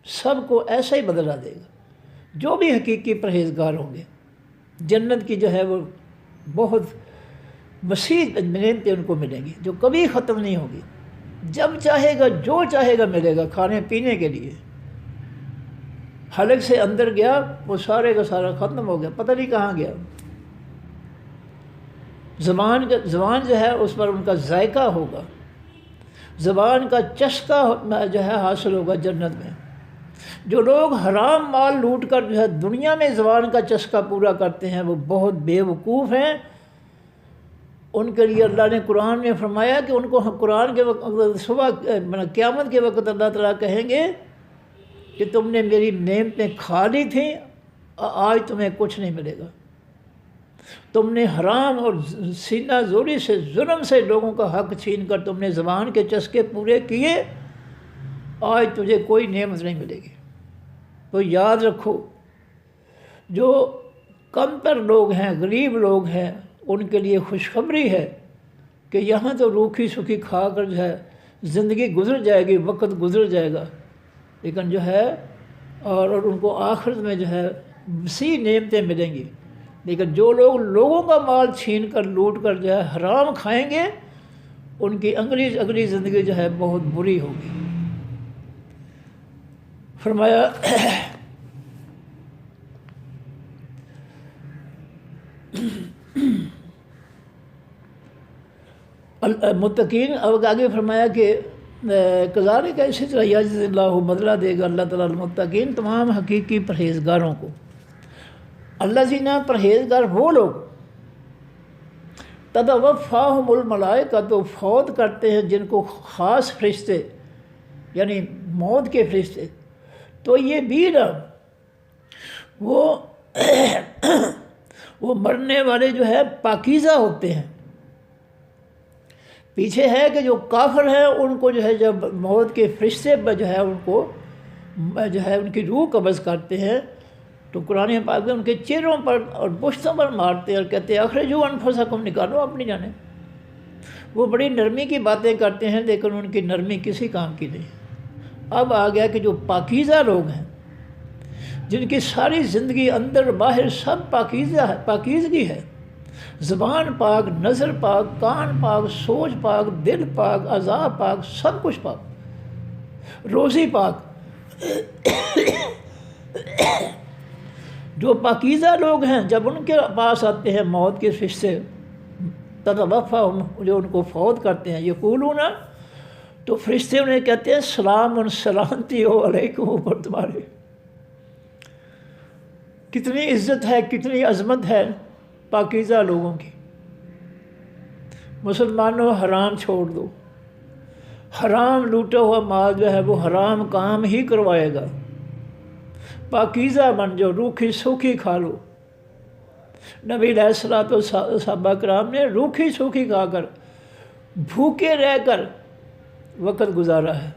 S1: سب کو ایسا ہی بدلہ دے گا، جو بھی حقیقی پرہیزگار ہوں گے۔ جنت کی جو ہے وہ بہت وسیع نعمتیں ان کو ملیں گی جو کبھی ختم نہیں ہوگی. جب چاہے گا جو چاہے گا ملے گا کھانے پینے کے لیے. حلق سے اندر گیا وہ سارے کا سارا ختم ہو گیا، پتہ نہیں کہاں گیا. زبان جو ہے اس پر ان کا ذائقہ ہوگا، زبان کا چسکا جو ہے حاصل ہوگا جنت میں. جو لوگ حرام مال لوٹ کر جو ہے دنیا میں زبان کا چسکا پورا کرتے ہیں وہ بہت بے وقوف ہیں. ان کے لیے اللہ نے قرآن میں فرمایا کہ ان کو قرآن کے وقت صبح قیامت کے وقت اللہ تعالیٰ کہیں گے کہ تم نے میری نعمتیں کھا لی تھیں، آج تمہیں کچھ نہیں ملے گا. تم نے حرام اور سینہ زوری سے ظلم سے لوگوں کا حق چھین کر تم نے زبان کے چسکے پورے کیے، آج تجھے کوئی نعمت نہیں ملے گی. تو یاد رکھو جو کم تر لوگ ہیں، غریب لوگ ہیں، ان کے لیے خوشخبری ہے کہ یہاں تو روکھی سکھی کھا کر جو ہے زندگی گزر جائے گی، وقت گزر جائے گا، لیکن جو ہے اور ان کو آخرت میں جو ہے وسیع نعمتیں ملیں گی. لیکن جو لوگ لوگوں کا مال چھین کر لوٹ کر جو ہے حرام کھائیں گے ان کی اگلی زندگی جو ہے بہت بری ہوگی. فرمایا متقین، اب آگے فرمایا کہ کذالک اسی طرح یجزی اللہ، بدلہ دے گا اللہ تعالیٰ المتقین تمام حقیقی پرہیزگاروں کو. الذین پرہیزگار وہ لوگ تتوفاہم الملائکہ تو فوت کرتے ہیں جن کو خاص فرشتے یعنی موت کے فرشتے. تو یہ بھی نا وہ مرنے والے جو ہے پاکیزہ ہوتے ہیں. پیچھے ہے کہ جو کافر ہیں ان کو جو ہے جب موت کے فرشتے جو ہے ان کو جو ہے ان کی روح قبض کرتے ہیں تو قرآن پاک میں ان کے چہروں پر اور پشتوں پر مارتے ہیں اور کہتے ہیں اخرجوا انفسکم، نکالو اپنی جانیں. وہ بڑی نرمی کی باتیں کرتے ہیں لیکن ان کی نرمی کسی کام کی نہیں. اب آ گیا کہ جو پاکیزہ لوگ ہیں جن کی ساری زندگی اندر باہر سب پاکیزہ ہے، پاکیزگی ہے، زبان پاک، نظر پاک، کان پاک، سوچ پاک، دل پاک، اعضاء پاک، سب کچھ پاک، روزی پاک. جو پاکیزہ لوگ ہیں جب ان کے پاس آتے ہیں موت کے فرشتے تتوفاہم، جو ان کو فوت کرتے ہیں، یقولون تو فرشتے انہیں کہتے ہیں سلام، سلامتی ہو علیکم، اوپر تمہارے. کتنی عزت ہے، کتنی عظمت ہے پاکیزہ لوگوں کی. مسلمانوں حرام چھوڑ دو، حرام لوٹا ہوا مال جو ہے وہ حرام کام ہی کروائے گا. پاکیزہ بن جاؤ، روکھی سوکھی کھا لو. نبی علیہ الصلوۃ والسلام صحابہ کرام نے روکھی سوکھی کھا کر بھوکے رہ کر وقت گزارا ہے.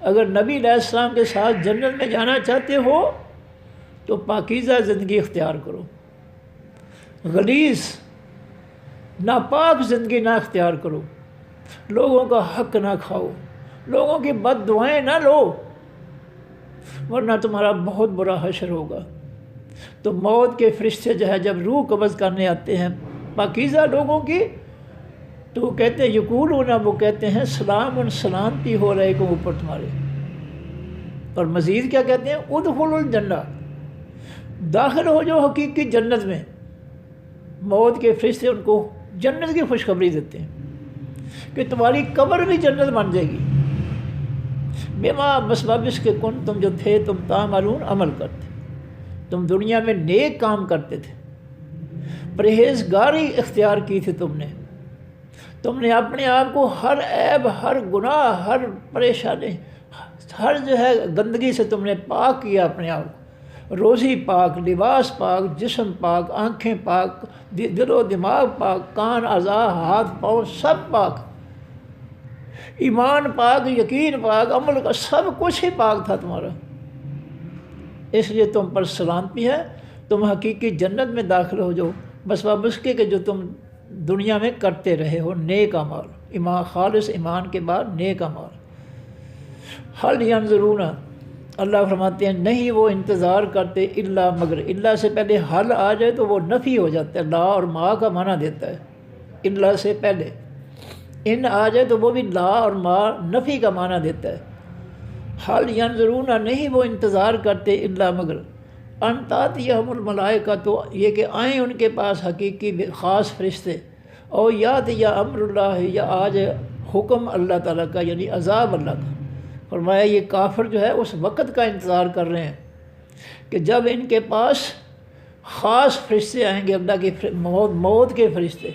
S1: اگر نبی علیہ السلام کے ساتھ جنت میں جانا چاہتے ہو تو پاکیزہ زندگی اختیار کرو، غلیظ ناپاک زندگی نہ اختیار کرو، لوگوں کا حق نہ کھاؤ، لوگوں کی بد دعائیں نہ لو، ورنہ تمہارا بہت برا حشر ہوگا. تو موت کے فرشتے جو ہے جب روح قبض کرنے آتے ہیں پاکیزہ لوگوں کی تو وہ کہتے ہیں یقولون، وہ کہتے ہیں سلام، سلامتی ہو علیکم، اوپر تمہارے. اور مزید کیا کہتے ہیں ادخلوا الجنہ، داخل ہو جو حقیقی جنت میں. موت کے فرشتے ان کو جنت کی خوشخبری دیتے ہیں کہ تمہاری قبر بھی جنت بن جائے گی. بما بسبب اس کے کن، تم جو تھے تم تعملون، عمل کرتے، تم دنیا میں نیک کام کرتے تھے، پرہیزگاری اختیار کی تھی تم نے اپنے آپ کو ہر عیب، ہر گناہ، ہر پریشانی، ہر جو ہے گندگی سے تم نے پاک کیا اپنے آپ کو. روزی پاک، لباس پاک، جسم پاک، آنکھیں پاک، دل و دماغ پاک، کان، اعضاء، ہاتھ پاؤں سب پاک، ایمان پاک، یقین پاک، عمل کا سب کچھ ہی پاک تھا تمہارا. اس لیے تم پر سلامتی ہے، تم حقیقی جنت میں داخل ہو جاؤ بس وابس کے جو تم دنیا میں کرتے رہے ہو نیک اعمال. ایمان، خالص ایمان کے بعد نیک اعمال. حل ینظرون، اللہ فرماتے ہیں نہیں وہ انتظار کرتے الا، مگر اللہ سے پہلے حل آ جائے تو وہ نفی ہو جاتا ہے، لا اور ما کا معنی دیتا ہے. الا سے پہلے ان آ جائے تو وہ بھی لا اور ما نفی کا معنی دیتا ہے. حل ینظرون نہیں وہ انتظار کرتے الا مگر ان تاتیہم الملائکہ تو یہ کہ آئیں ان کے پاس حقیقی خاص فرشتے اور یات یا امر اللہ یا آج حکم اللہ تعالیٰ کا یعنی عذاب اللہ کا. فرمایا یہ کافر جو ہے اس وقت کا انتظار کر رہے ہیں کہ جب ان کے پاس خاص فرشتے آئیں گے اللہ کی موت کے فرشتے.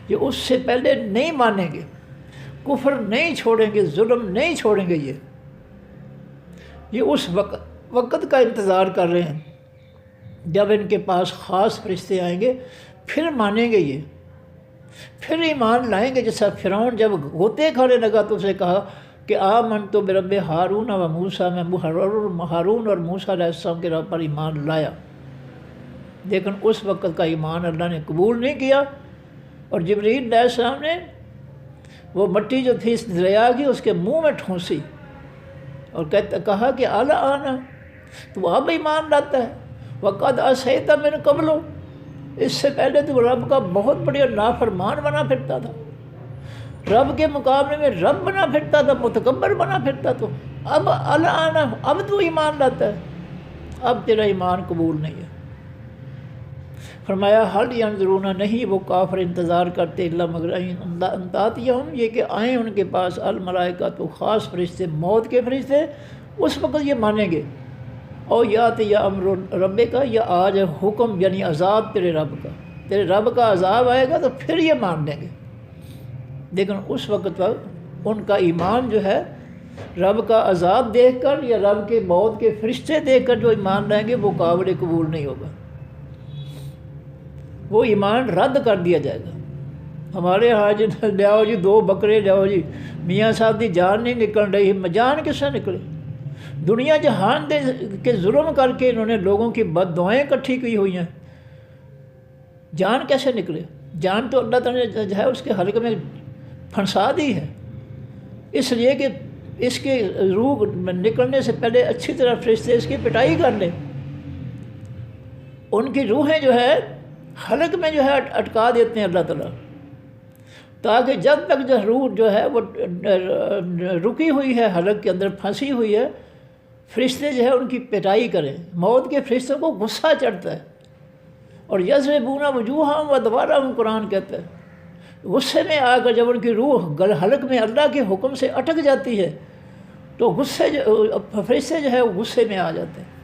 S1: یہ اس سے پہلے نہیں مانیں گے, کفر نہیں چھوڑیں گے, ظلم نہیں چھوڑیں گے. یہ اس وقت کا انتظار کر رہے ہیں جب ان کے پاس خاص فرشتے آئیں گے, پھر مانیں گے, یہ پھر ایمان لائیں گے. جیسا فرعون جب غوطے کھانے لگا تو اسے کہا کہ آمنت برب ہارون و موسیٰ, میں ہارون اور موسیٰ علیہ السلام کے رب پر ایمان لایا. لیکن اس وقت کا ایمان اللہ نے قبول نہیں کیا, اور جبرائیل علیہ السلام نے وہ مٹی جو تھی اس دریا کی اس کے منہ میں ٹھونسی اور کہا کہ اعلیٰ آنا تو اب ایمان لاتا ہے, وقد عصیت من قبل, اس سے پہلے تو رب کا بہت بڑی نافرمان بنا پھرتا تھا, رب کے مقابلے میں رب بنا پھرتا تھا, متکبر بنا پھرتا. تو اب اعلیٰ آنا, اب تو ایمان لاتا ہے, اب تیرا ایمان قبول نہیں ہے. فرمایا حل ینظرون نہیں وہ کافر انتظار کرتے الا مگر ان تاتیہم یہ کہ آئیں ان کے پاس الملائکہ تو خاص فرشتے موت کے فرشتے, اس وقت یہ مانیں گے. اور یات یا امر رب کا یا آج حکم یعنی عذاب تیرے رب کا عذاب آئے گا تو پھر یہ مان لیں گے. لیکن اس وقت پر ان کا ایمان جو ہے رب کا عذاب دیکھ کر یا رب کے موت کے فرشتے دیکھ کر جو ایمان لائیں گے وہ قابل قبول نہیں ہوگا, وہ ایمان رد کر دیا جائے گا. ہمارے ہاں جی لیاؤ جی 2 بکرے لیاؤ جی, میاں صاحب کی جان نہیں نکل رہی, جان کس سے نکلے؟ دنیا جہان کے ظلم کر کے انہوں نے لوگوں کی بد دعائیں اکٹھی کی ہوئی ہیں, جان کیسے نکلے؟ جان تو اللہ تعالیٰ نے جو ہے اس کے حلقے میں پھنسا دی ہے, اس لیے کہ اس کے روح نکلنے سے پہلے اچھی طرح فرشتے اس کی پٹائی کر لیں, ان کی روحیں جو ہے حلق میں جو ہے اٹکا دیتے ہیں اللہ تعالیٰ, تاکہ جب تک جو روح جو ہے وہ رکی ہوئی ہے حلق کے اندر پھنسی ہوئی ہے, فرشتے جو ہے ان کی پٹائی کریں. موت کے فرشتوں کو غصہ چڑھتا ہے, اور یضربون وجوہہم وادبارہم قرآن کہتا ہے. غصے میں آ کر جب ان کی روح حلق میں اللہ کے حکم سے اٹک جاتی ہے تو فرشتے جو ہے وہ غصے میں آ جاتے ہیں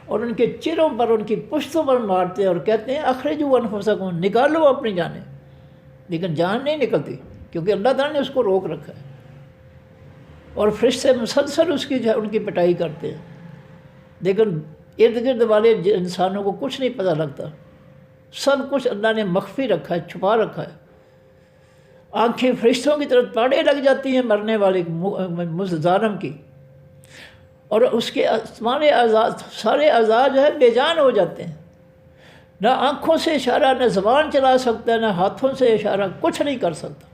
S1: اور ان کے چروں پر ان کی پشتوں پر مارتے ہیں اور کہتے ہیں اخرجوا انفسکم, نکالو اپنی جانیں. لیکن جان نہیں نکلتی کیونکہ اللہ تعالیٰ نے اس کو روک رکھا ہے, اور فرشتے مسلسل اس کی جو ہے ان کی پٹائی کرتے ہیں. لیکن ارد گرد والے انسانوں کو کچھ نہیں پتہ لگتا, سب کچھ اللہ نے مخفی رکھا ہے, چھپا رکھا ہے. آنکھیں فرشتوں کی طرف تاڑے لگ جاتی ہیں مرنے والے ظالم کی, اور اس کے سارے اعضاء جو ہے بے جان ہو جاتے ہیں. نہ آنکھوں سے اشارہ, نہ زبان چلا سکتا ہے, نہ ہاتھوں سے اشارہ, کچھ نہیں کر سکتا.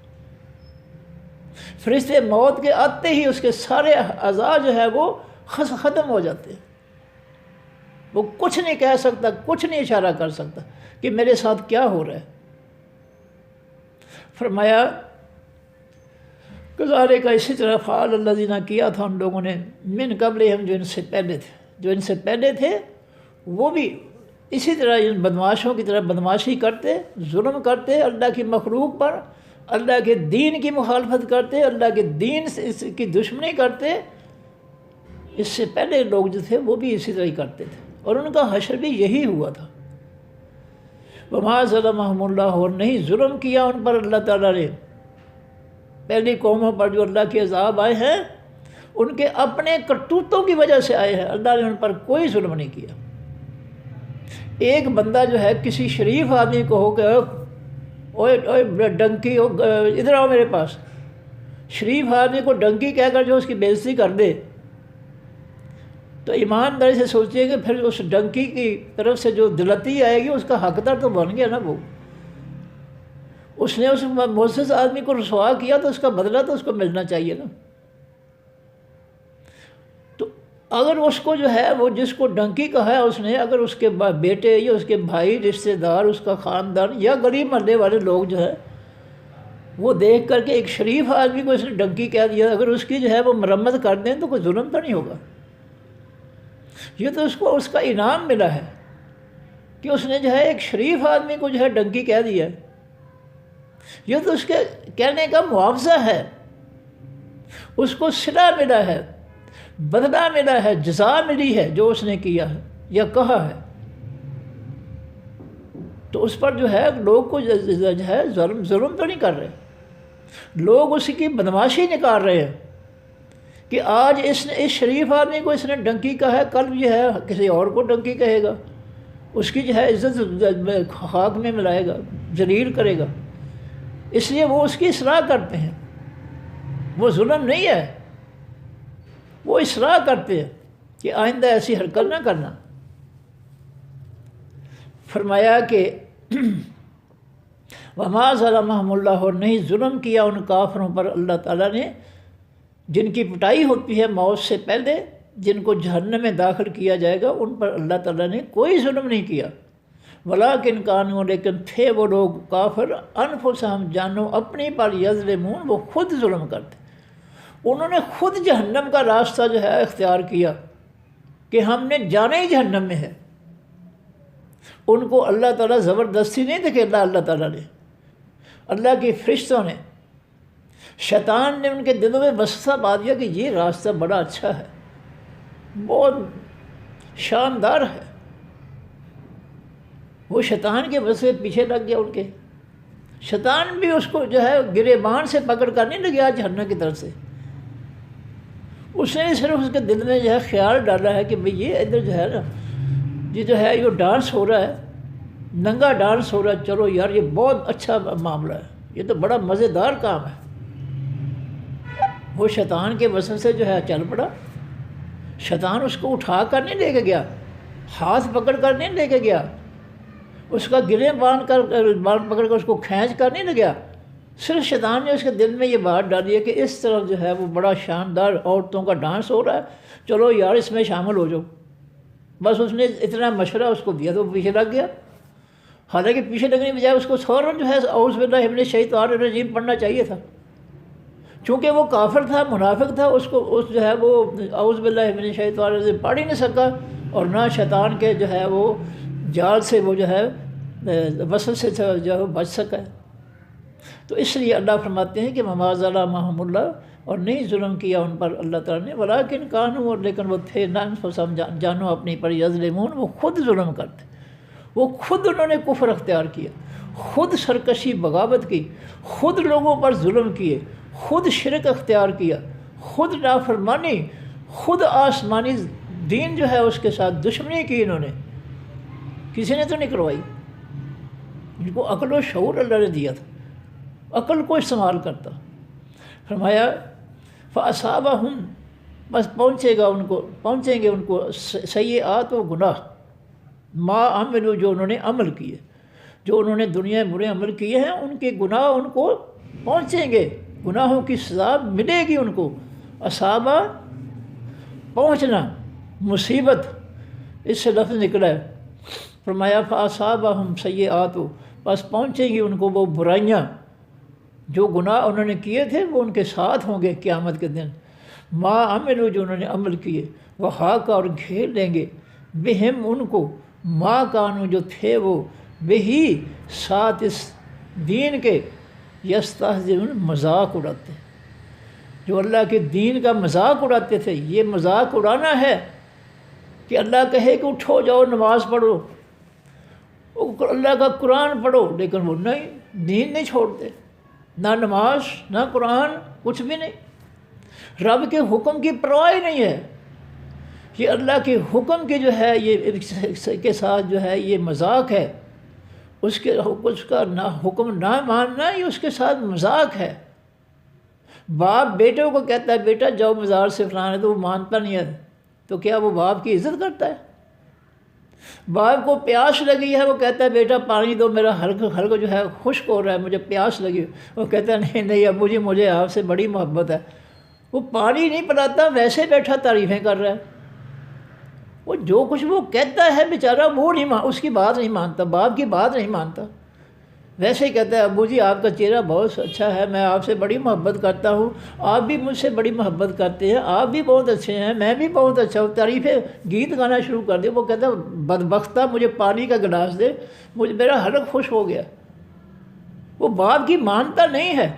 S1: فرشتے موت کے آتے ہی اس کے سارے اعضاء جو ہے وہ ختم ہو جاتے ہیں. وہ کچھ نہیں کہہ سکتا, کچھ نہیں اشارہ کر سکتا کہ میرے ساتھ کیا ہو رہا ہے. فرمایا گزارے کا اسی طرح فعل الذین کیا تھا ان لوگوں نے من قبلہم جو ان سے پہلے تھے وہ بھی اسی طرح ان بدماشوں کی طرح بدماشی کرتے, ظلم کرتے, اللہ کی مخلوق پر, اللہ کے دین کی مخالفت کرتے, اللہ کے دین سے کی دشمنی کرتے. اس سے پہلے لوگ جو تھے وہ بھی اسی طرح ہی کرتے تھے, اور ان کا حشر بھی یہی ہوا تھا. وما ظلمہم اللہ, اور نہیں ظلم کیا ان پر اللہ تعالیٰ نے. پہلی قوموں پر جو اللہ کے عذاب آئے ہیں ان کے اپنے کرتوتوں کی وجہ سے آئے ہیں, اللہ نے ان پر کوئی ظلم نہیں کیا. ایک بندہ جو ہے کسی شریف آدمی کو ہو کہ اوے ڈنکی ہو, ادھر آؤ میرے پاس, شریف آدمی کو ڈنکی کہہ کر جو اس کی بے عزتی کر دے تو ایمانداری سے سوچیے کہ پھر اس ڈنکی کی طرف سے جو دلتی آئے گی اس کا حقدار تو بن گیا نا. وہ اس نے اس معزز آدمی کو رسوا کیا تو اس کا بدلہ تو اس کو ملنا چاہیے نا. تو اگر اس کو جو ہے وہ جس کو ڈنکی کہا ہے اس نے، اگر اس کے بیٹے یا اس کے بھائی رشتہ دار، اس کا خاندان یا گلی محلے والے لوگ جو ہے وہ دیکھ کر کے ایک شریف آدمی کو اس نے ڈنکی کہہ دیا، اگر اس کی جو ہے وہ مرمت کر دیں تو کوئی ظلم تو نہیں ہوگا؟ یہ تو اس کو اس کا انعام ملا ہے کہ اس نے جو ہے ایک شریف آدمی کو جو ہے ڈنکی کہہ دیا ہے، یہ تو اس کے کہنے کا معاوضہ ہے، اس کو صلہ ملا ہے، بدلہ ملا ہے، جزا ملی ہے جو اس نے کیا ہے یا کہا ہے۔ تو اس پر جو ہے لوگ کو جو ہے ظلم تو نہیں کر رہے، لوگ اس کی بدماشی نکال رہے ہیں کہ آج اس شریف آدمی کو اس نے ڈنکی کہا ہے، کل جو ہے کسی اور کو ڈنکی کہے گا، اس کی جو ہے عزت خاک میں ملائے گا، ذلیل کرے گا، اس لیے وہ اس کی اصلاح کرتے ہیں۔ وہ ظلم نہیں ہے، وہ اصلاح کرتے ہیں کہ آئندہ ایسی حرکت نہ کرنا۔ فرمایا کہ وما ظلمہم اللہ، اور نہیں ظلم کیا ان کافروں پر اللہ تعالیٰ نے جن کی پٹائی ہوتی ہے موت سے پہلے، جن کو جہنم میں داخل کیا جائے گا، ان پر اللہ تعالیٰ نے کوئی ظلم نہیں کیا۔ ولیکن کانوا، لیکن تھے وہ لوگ کافر، انفسہم، جانو اپنی پر یظلمون، وہ خود ظلم کرتے، انہوں نے خود جہنم کا راستہ جو ہے اختیار کیا کہ ہم نے جانا ہی جہنم میں ہے۔ ان کو اللہ تعالیٰ زبردستی نہیں دکھیلا، اللہ تعالیٰ نے، اللہ کے فرشتوں نے، شیطان نے ان کے دلوں میں وسوسہ پا دیا کہ یہ راستہ بڑا اچھا ہے، بہت شاندار ہے۔ وہ شیطان کے وسوسے پیچھے لگ گیا ان کے، شیطان بھی اس کو جو ہے گریبان سے پکڑ کر نہیں لگیا جہنم کی طرف سے، اس نے صرف اس کے دل میں جو ہے خیال ڈالا ہے کہ بھئی یہ ادھر جو ہے نا، یہ جو ہے یہ ڈانس ہو رہا ہے، ننگا ڈانس ہو رہا ہے، چلو یار یہ بہت اچھا معاملہ ہے، یہ تو بڑا مزیدار کام ہے۔ وہ شیطان کے وسوسے سے جو ہے چل پڑا، شیطان اس کو اٹھا کر نہیں لے کے گیا، ہاتھ پکڑ کر نہیں لے کے گیا، اس کا گلے باندھ پکڑ کر اس کو کھینچ کر نہیں لگیا، صرف شیطان نے اس کے دل میں یہ بات ڈالی ہے کہ اس طرف جو ہے وہ بڑا شاندار عورتوں کا ڈانس ہو رہا ہے، چلو یار اس میں شامل ہو جاؤ۔ بس اس نے اتنا مشورہ اس کو دیا تو وہ پیچھے لگ گیا، حالانکہ پیچھے لگنے کی بجائے اس کو فوراً جو ہے اعوذ باللہ من الشیطان الرجیم پڑھنا چاہیے تھا، چونکہ وہ کافر تھا، منافق تھا، اس کو جو ہے وہ اعوذ باللہ من الشیطان الرجیم پڑھ ہی نہیں سکا، اور نہ شیطان کے جو ہے وہ جال سے وہ جو ہے وسوسے سے جو ہے بچ سکا ہے۔ تو اس لیے اللہ فرماتے ہیں کہ وما ظلمہم اللہ، اور نہیں ظلم کیا ان پر اللہ تعالیٰ نے، ولیکن کانوا، اور لیکن وہ تھے نا انفسہم، جانو اپنی پر یظلمون، وہ خود ظلم کرتے، وہ خود انہوں نے کفر اختیار کیا، خود سرکشی بغاوت کی، خود لوگوں پر ظلم کیے، خود شرک اختیار کیا، خود نافرمانی، خود آسمانی دین جو ہے اس کے ساتھ دشمنی کی انہوں نے، کسی نے تو نہیں کروائی، ان کو عقل و شعور اللہ نے دیا تھا، عقل کو استعمال کرتا۔ فرمایا فَأَصَابَهُمْ، بس پہنچیں گے ان کو سیئات و گناہ، ما عملوا، جو انہوں نے عمل کیے، جو انہوں نے دنیا میں برے عمل کیے ہیں ان کے گناہ ان کو پہنچیں گے، گناہوں کی سزا ملے گی ان کو۔ اصابہ پہنچنا، مصیبت، اس سے لفظ نکلا ہے۔ فرمایا فَأَصَابَهُمْ سَیِّئَاتُ، بس پہنچیں گی ان کو وہ برائیاں، جو گناہ انہوں نے کیے تھے وہ ان کے ساتھ ہوں گے قیامت کے دن، ما عملوا، جو انہوں نے عمل کیے، وحاق، اور گھیر لیں گے، بہم ان کو، ما کانوا، جو تھے وہ، بہی، ساتھ اس دین کے، یستہزئون، مذاق اڑاتے، جو اللہ کے دین کا مذاق اڑاتے تھے۔ یہ مذاق اڑانا ہے کہ اللہ کہے کہ اٹھو جاؤ نماز پڑھو، اللہ کا قرآن پڑھو، لیکن وہ نہیں، دین نہیں چھوڑتے، نہ نماز نہ قرآن، کچھ بھی نہیں، رب کے حکم کی پرواہ نہیں ہے۔ یہ اللہ کے حکم کی جو ہے یہ کے ساتھ جو ہے یہ مذاق ہے، اس کا نہ حکم نہ ماننا، یہ اس کے ساتھ مذاق ہے۔ باپ بیٹوں کو کہتا ہے بیٹا جاؤ مزار سے فلانا، تو وہ مانتا نہیں ہے، تو کیا وہ باپ کی عزت کرتا ہے؟ باپ کو پیاس لگی ہے، وہ کہتا ہے بیٹا پانی دو، میرا حلق جو ہے خشک ہو رہا ہے، مجھے پیاس لگی، وہ کہتا ہے نہیں نہیں ابو جی مجھے آپ سے بڑی محبت ہے، وہ پانی نہیں پلاتا، ویسے بیٹھا تعریفیں کر رہا ہے، وہ جو کچھ وہ کہتا ہے بیچارہ وہ نہیں اس کی بات نہیں مانتا، باپ کی بات نہیں مانتا. ویسے ہی کہتا ہے ابو جی آپ کا چہرہ بہت اچھا ہے، میں آپ سے بڑی محبت کرتا ہوں، آپ بھی مجھ سے بڑی محبت کرتے ہیں، آپ بھی بہت اچھے ہیں، میں بھی بہت اچھا ہوں. تعریفیں گیت گانا شروع کر دے. وہ کہتا ہے بدبختہ مجھے پانی کا گلاس دے، میرا حلق خوش ہو گیا. وہ باپ کی مانتا نہیں ہے.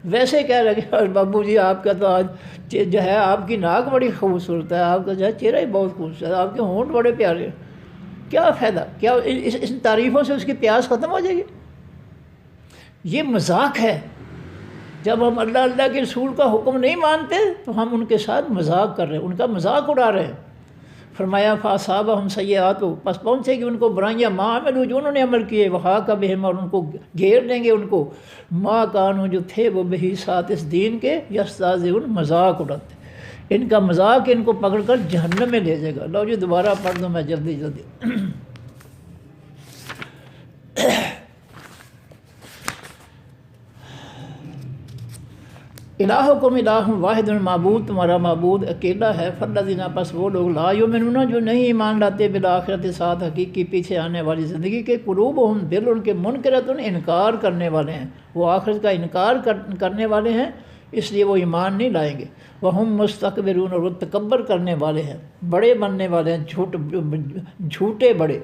S1: ویسے کہہ رہے ابو جی آپ کا تو آج جو ہے آپ کی ناک بڑی خوبصورت ہے، آپ کا جو ہے چہرہ ہی بہت خوبصورت ہے، آپ کے ہونٹ بڑے پیارے ہیں. کیا فائدہ؟ کیا اس تعریفوں سے اس کی پیاس ختم ہو جائے گی؟ یہ مذاق ہے. جب ہم اللہ کے رسول کا حکم نہیں مانتے تو ہم ان کے ساتھ مذاق کر رہے ہیں، ان کا مذاق اڑا رہے ہیں. فرمایا فاصابہم سیئات، پس پہنچے گی ان کو برائیاں، ما عملوا جو انہوں نے عمل کیے، وحاق بہم اور ان کو گھیر دیں گے ان کو، ما کانوا جو تھے وہ بہی ساتھ اس دین کے، یستہزئون مذاق اڑاتے. ان کا مذاق ان کو پکڑ کر جہنم میں لے جائے گا. لو جی دوبارہ پڑھ دوں میں جلدی جلدی. الہکم الہ واحد، معبود تمہارا معبود اکیلا ہے. فالذین، پس وہ لوگ، لا یؤمنون جو نہیں ایمان لاتے، بالآخرت ساتھ حقیقی پیچھے آنے والی زندگی کے، قلوبہم دل ان کے منکرۃ انکار کرنے والے ہیں، وہ آخرت کا انکار کرنے والے ہیں، اس لیے وہ ایمان نہیں لائیں گے. وہم مستکبرون، اور وہ تکبر کرنے والے ہیں، بڑے بننے والے ہیں، جھوٹے بڑے.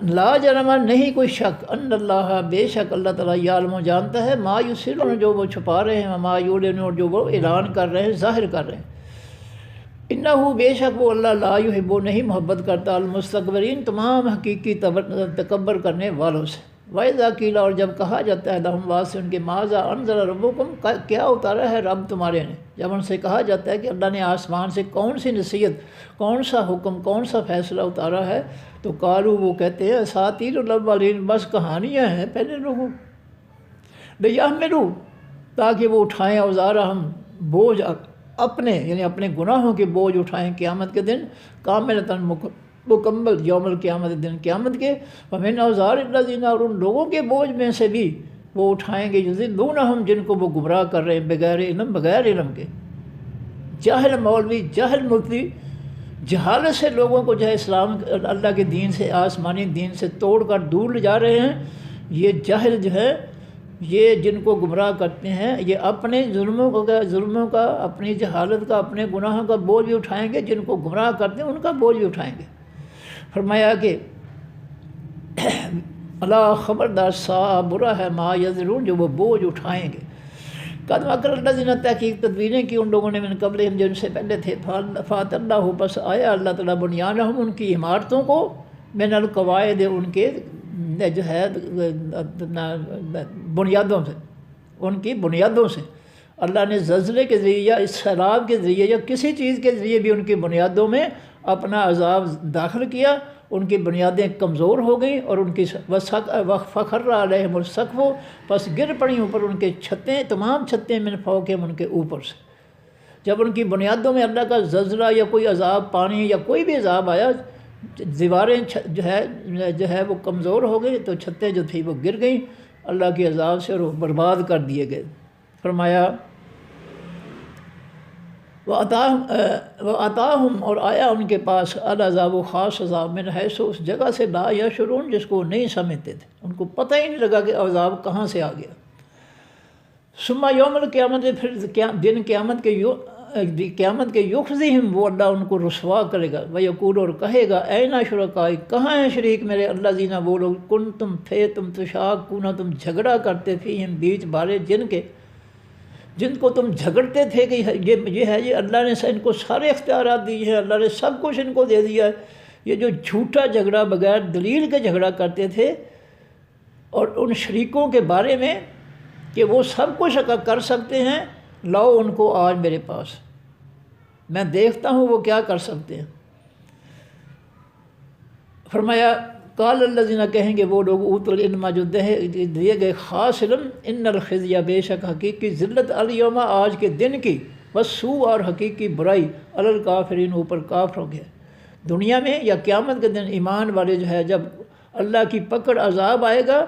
S1: لا جرم، نہیں کوئی شک، ان اللہ، بے شک اللہ تعالیٰ، یعلم، جانتا ہے، ما یسرون، جو وہ چھپا رہے ہیں، ما یعلنون، اور جو وہ اعلان کر رہے ہیں، ظاہر کر رہے ہیں. انہ، بے شک وہ اللہ، لا یحب، نہیں محبت کرتا، المستکبرین، تمام حقیقی تکبر کرنے والوں سے. وَإِذَا قِيلَ، اور جب کہا جاتا ہے، لَهُمْ، واسطے ان کے، ماذا انزل ربکم، کیا اتارا ہے رب تمہارے نے. جب ان سے کہا جاتا ہے کہ اللہ نے آسمان سے کون سی نصیحت، کون سا حکم، کون سا فیصلہ اتارا ہے، تو قالوا، وہ کہتے ہیں، اساطیر الاولین، بس کہانیاں ہیں پہلے لوگوں. لیحملوا، تاکہ وہ اٹھائیں، اوزارہم، بوجھ اپنے، یعنی اپنے گناہوں کے بوجھ اٹھائیں، قیامت کے دن، کاملتاً، مکمل، یوم القیامت، دن قیامت کے. ومن اوزار الذین، اور ان لوگوں کے بوجھ میں سے بھی وہ اٹھائیں گے، یضلونہم، جن کو وہ گمراہ کر رہے ہیں، بغیر علم، بغیر علم کے. جاہل مولوی، جاہل مفتی، جہالت سے لوگوں کو جو ہے اسلام، اللہ کے دین سے، آسمانی دین سے توڑ کر دور لے جا رہے ہیں. یہ جاہل جو ہے، یہ جن کو گمراہ کرتے ہیں، یہ اپنے ظلموں کا، اپنی جہالت کا، اپنے گناہوں کا بوجھ بھی اٹھائیں گے. جن کو گمراہ کرتے ہیں ان کا بوجھ بھی اٹھائیں گے. فرمایا کہ اللہ، خبردار، سا برا ہے، ما یزرون، جو وہ بوجھ اٹھائیں گے. قد مکر الذین، تحقیق تدبیریں کی ان لوگوں نے، من قبلہم، جن سے پہلے تھے. فات اللہ، پس آیا اللہ تعالیٰ، بنیانہم، ان کی عمارتوں کو، من القواعد، ان کے جو ہے بنیادوں سے، ان کی بنیادوں سے. اللہ نے زلزلے کے ذریعے یا اس سیلاب کے ذریعے یا کسی چیز کے ذریعے بھی ان کی بنیادوں میں اپنا عذاب داخل کیا. ان کی بنیادیں کمزور ہو گئیں، اور ان کی فخر علیہم السقف، پس گر پڑیں اوپر ان کے چھتیں، تمام چھتیں، من فوقہم، ان کے اوپر سے. جب ان کی بنیادوں میں اللہ کا زلزلہ یا کوئی عذاب، پانی یا کوئی بھی عذاب آیا، دیواریں جو ہے وہ کمزور ہو گئی، تو چھتیں جو تھیں وہ گر گئیں اللہ کے عذاب سے، اور وہ برباد کر دیے گئے. فرمایا وَأَتَاهُمْ، اور آیا ان کے پاس، العذاب، خاص عذاب، من حیث، اس جگہ سے، لا یشعرون، جس کو نہیں سمجھتے تھے، ان کو پتہ ہی نہیں لگا کہ عذاب کہاں سے آ گیا. ثم یوم القیامت، پھر دن قیامت کے، یخزیہم، وہ اللہ ان کو رسوا کرے گا. ویقول، اور کہے گا، این شرکائی، کہاں ہیں شریک میرے، الذین، وہ لوگ، کنتم، تھے تم، تشاقون، تم جھگڑا کرتے، فیہم، بیچ بارے جن کو تم جھگڑتے تھے کہ یہ ہے، یہ اللہ نے ان کو سارے اختیارات دیے ہیں، اللہ نے سب کچھ ان کو دے دیا ہے. یہ جو جھوٹا جھگڑا، بغیر دلیل کے جھگڑا کرتے تھے، اور ان شریکوں کے بارے میں کہ وہ سب کچھ کر سکتے ہیں، لاؤ ان کو آج میرے پاس، میں دیکھتا ہوں وہ کیا کر سکتے ہیں. فرمایا، قال الذین، کہیں گے وہ لوگ، اوتوا العلم، جو دیے گئے خاص علم، ان الخزی، بے شک حقیقی ذلت، الیوم، آج کے دن کی، والسوء، اور حقیقی برائی، علی الکافرین، اوپر کافروں کے. دنیا میں یا قیامت کے دن ایمان والے جو ہے، جب اللہ کی پکڑ، عذاب آئے گا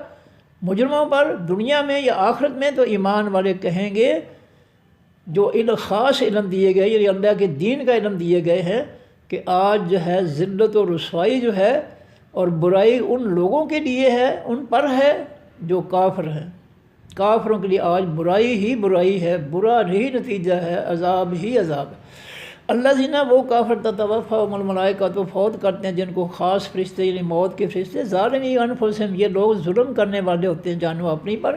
S1: مجرموں پر، دنیا میں یا آخرت میں، تو ایمان والے کہیں گے جو علم خاص علم دیے گئے، یعنی اللہ کے دین کا علم دیے گئے ہیں کہ آج جو ہے ذلت و رسوائی جو ہے اور برائی ان لوگوں کے لیے ہے، ان پر ہے جو کافر ہیں۔ کافروں کے لیے آج برائی ہی برائی ہے، برا ہی نتیجہ ہے، عذاب ہی عذاب ہے۔ اللہ زینہ وہ کافر تتوفاہم الملائکہ تو فوت کرتے ہیں جن کو خاص فرشتے یعنی موت کے فرشتے، ظالمی انفسہم یہ لوگ ظلم کرنے والے ہوتے ہیں جانوں اپنی پر،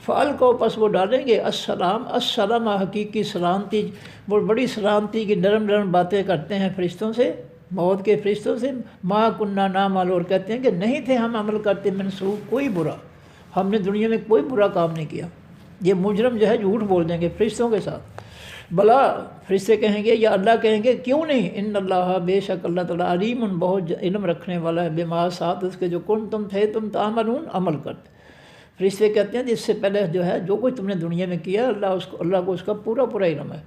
S1: فالقوا پس وہ ڈالیں گے السلام، السلام حقیقی سلامتی، وہ بڑی سلامتی کی نرم نرم باتیں کرتے ہیں فرشتوں سے، موت کے فرشتوں سے، ما کننا نعمل، اور کہتے ہیں کہ نہیں تھے ہم عمل کرتے منسوخ کوئی برا، ہم نے دنیا میں کوئی برا کام نہیں کیا۔ یہ مجرم جو ہے جھوٹ بول دیں گے فرشتوں کے ساتھ۔ بلا فرشتے کہیں گے یا اللہ کہیں گے کیوں نہیں، ان اللہ بے شک اللہ تعالیٰ علیم بہت علم رکھنے والا ہے، بما ساتھ اس کے جو کن تم تھے تم تعملون عمل کرتے۔ فرشتے کہتے ہیں اس سے پہلے جو ہے جو کچھ تم نے دنیا میں کیا اللہ کو اس کا پورا پورا علم ہے۔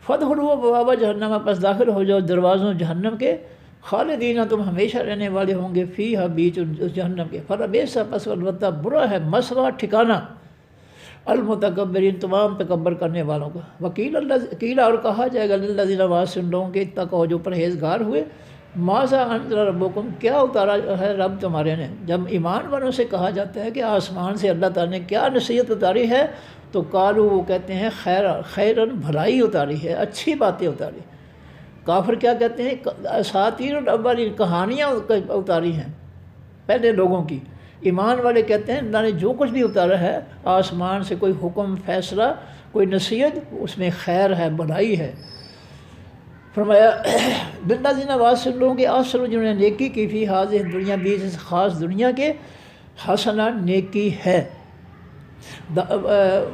S1: فادخلوا ابواب جہنم پس داخل ہو جاؤ دروازوں جہنم کے، خالدین تم ہمیشہ رہنے والے ہوں گے فیہا بیچ جہنم کے، فلبئس پس البتہ برا ہے مثوی ٹھکانہ المتکبرین تمام تکبر کرنے والوں کا۔ وکیل اور کہا جائے گا للذین واسن لوگوں کے اتقوا جو پرہیزگار ہوئے، ماذا انزل ربکم کیا اتارا ہے رب تمہارے نے۔ جب ایمان والوں سے کہا جاتا ہے کہ آسمان سے اللہ تعالیٰ نے کیا نصیحت اتاری ہے تو قالوا وہ کہتے ہیں خیرن بھلائی اتاری ہے، اچھی باتیں اتاری۔ کافر کیا کہتے ہیں اساطیر الاولین کہانیاں اتاری ہیں پہلے لوگوں کی۔ ایمان والے کہتے ہیں اللہ نے جو کچھ بھی اتارا ہے آسمان سے، کوئی حکم فیصلہ کوئی نصیحت، اس میں خیر ہے بھلائی ہے۔ فرمایا للذین واسن لوگوں کے احسنوا جنہوں نے نیکی کی فی ہذہ دنیا بیچ اس خاص دنیا کے، حسنہ نیکی ہے،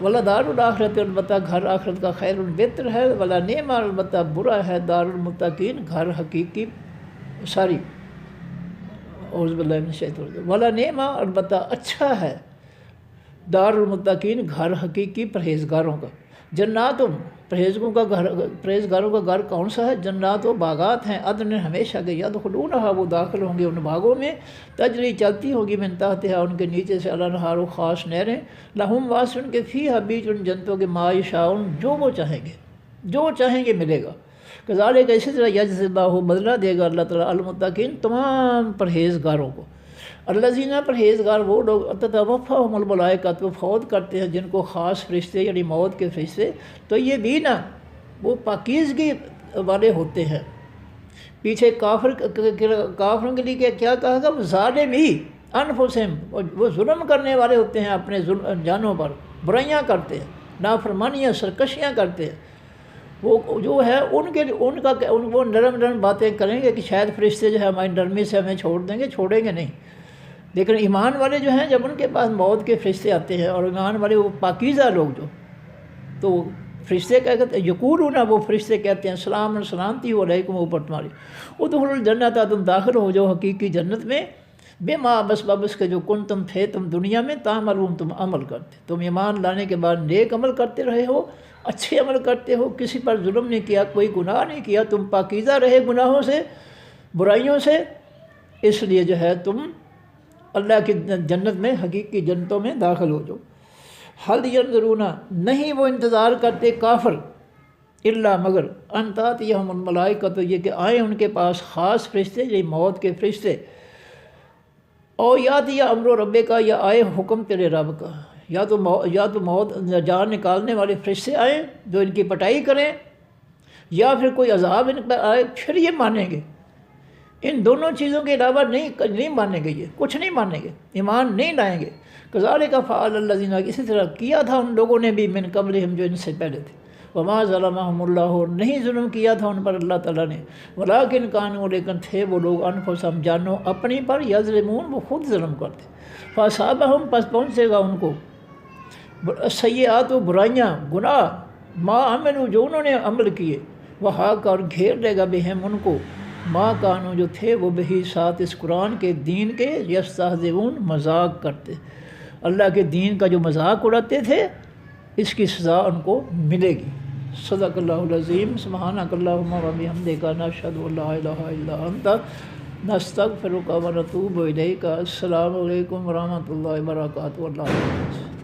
S1: ولدار الآخرت البتہ گھر آخرت کا خیر بہتر ہے، ولا نعم البتہ برا ہے دار المتقین گھر حقیقی ساری اعوذ باللہ من الشیطان الرجیم، ولا نعم البتہ اچھا ہے دار المتقین گھر حقیقی پرہیزگاروں کا۔ جناتم پرہیزگاروں کا گھر کون سا ہے؟ جنات و باغات ہیں، عدن ہمیشہ کے، یدخلونہا وہ داخل ہوں گے ان باغوں میں، تجری چلتی ہوگی من تحتہا ان کے نیچے سے الانہار و خاص نہریں، لہم واسن کے فیہا بیچ ان جنتوں کے ما یشاؤن جو وہ چاہیں گے، جو چاہیں گے ملے گا۔ کذالک اسی طرح یجزی اللہ بدلہ دے گا اللہ تعالیٰ المتقین تمام پرہیزگاروں کو۔ الذین پرہیزگار وہ لوگ تتوفاہم الملائکہ وہ فوت کرتے ہیں جن کو خاص فرشتے یعنی موت کے فرشتے، تو یہ بھی نا وہ پاکیزگی والے ہوتے ہیں۔ پیچھے کافروں کے لیے کیا کہا گا؟ ظالمی انفسہم وہ ظلم کرنے والے ہوتے ہیں اپنے جانوں پر، برائیاں کرتے ہیں، نافرمانیاں سرکشیاں کرتے ہیں۔ وہ جو ہے وہ نرم نرم باتیں کریں گے کہ شاید فرشتے جو ہے ہماری نرمی سے ہمیں چھوڑ دیں گے، چھوڑیں گے نہیں۔ لیکن ایمان والے جو ہیں جب ان کے پاس موت کے فرشتے آتے ہیں، اور ایمان والے وہ پاکیزہ لوگ جو، تو فرشتے کیا کہتے ہیں یقولون وہ فرشتے کہتے ہیں سلام سلامتی ہو علیکم اوپر تمہاری، ادخلوا الجنت تم داخل ہو جاؤ حقیقی جنت میں، بما بس بابس کے جو کن تم تھے تم دنیا میں تعملون تم عمل کرتے، تم ایمان لانے کے بعد نیک عمل کرتے رہے ہو، اچھے عمل کرتے ہو، کسی پر ظلم نہیں کیا، کوئی گناہ نہیں کیا، تم پاکیزہ رہے گناہوں سے برائیوں سے، اس لیے جو ہے تم اللہ کی جنت میں حقیقی جنتوں میں داخل ہو جاؤ۔ حل ینظرون نہیں وہ انتظار کرتے کافر الا مگر ان تأتیہم الملائکہ تو یہ کہ آئیں ان کے پاس خاص فرشتے یعنی موت کے فرشتے، او یاتی امر رب کا یا آئے حکم تیرے رب کا، یا تو موت جان نکالنے والے فرشتے آئیں جو ان کی پٹائی کریں، یا پھر کوئی عذاب ان پر آئے پھر یہ مانیں گے۔ ان دونوں چیزوں کے علاوہ نہیں مانیں گے، یہ کچھ نہیں مانیں گے، ایمان نہیں لائیں گے۔ کذالک فعل الذین اسی طرح کیا تھا ان لوگوں نے بھی من قبلہم جو ان سے پہلے تھے، وما ظلمہم اللہ نہیں ظلم کیا تھا ان پر اللہ تعالیٰ نے، ولکن کانوا لیکن تھے وہ لوگ انفسہم جانوں اپنی پر یظلمون وہ خود ظلم کرتے، فاصابہم پس پہنچے گا ان کو سیئات و برائیاں گناہ ما عملوا جو انہوں نے عمل کیے، وحاق اور گھیر لے گا بہم ان کو ما کانوا جو تھے وہ بہی ساتھ اس قرآن کے دین کے یستہزئون مذاق کرتے، اللہ کے دین کا جو مذاق اڑاتے تھے اس کی سزا ان کو ملے گی۔ صدق اللہ العظیم۔ سبحانک اللہم و بحمدک نشہد ان لا الہ الا انت نستغفرک و نتوب الیک۔ السلام علیکم ورحمۃ اللہ وبرکاتہ۔ اللہ حافظ۔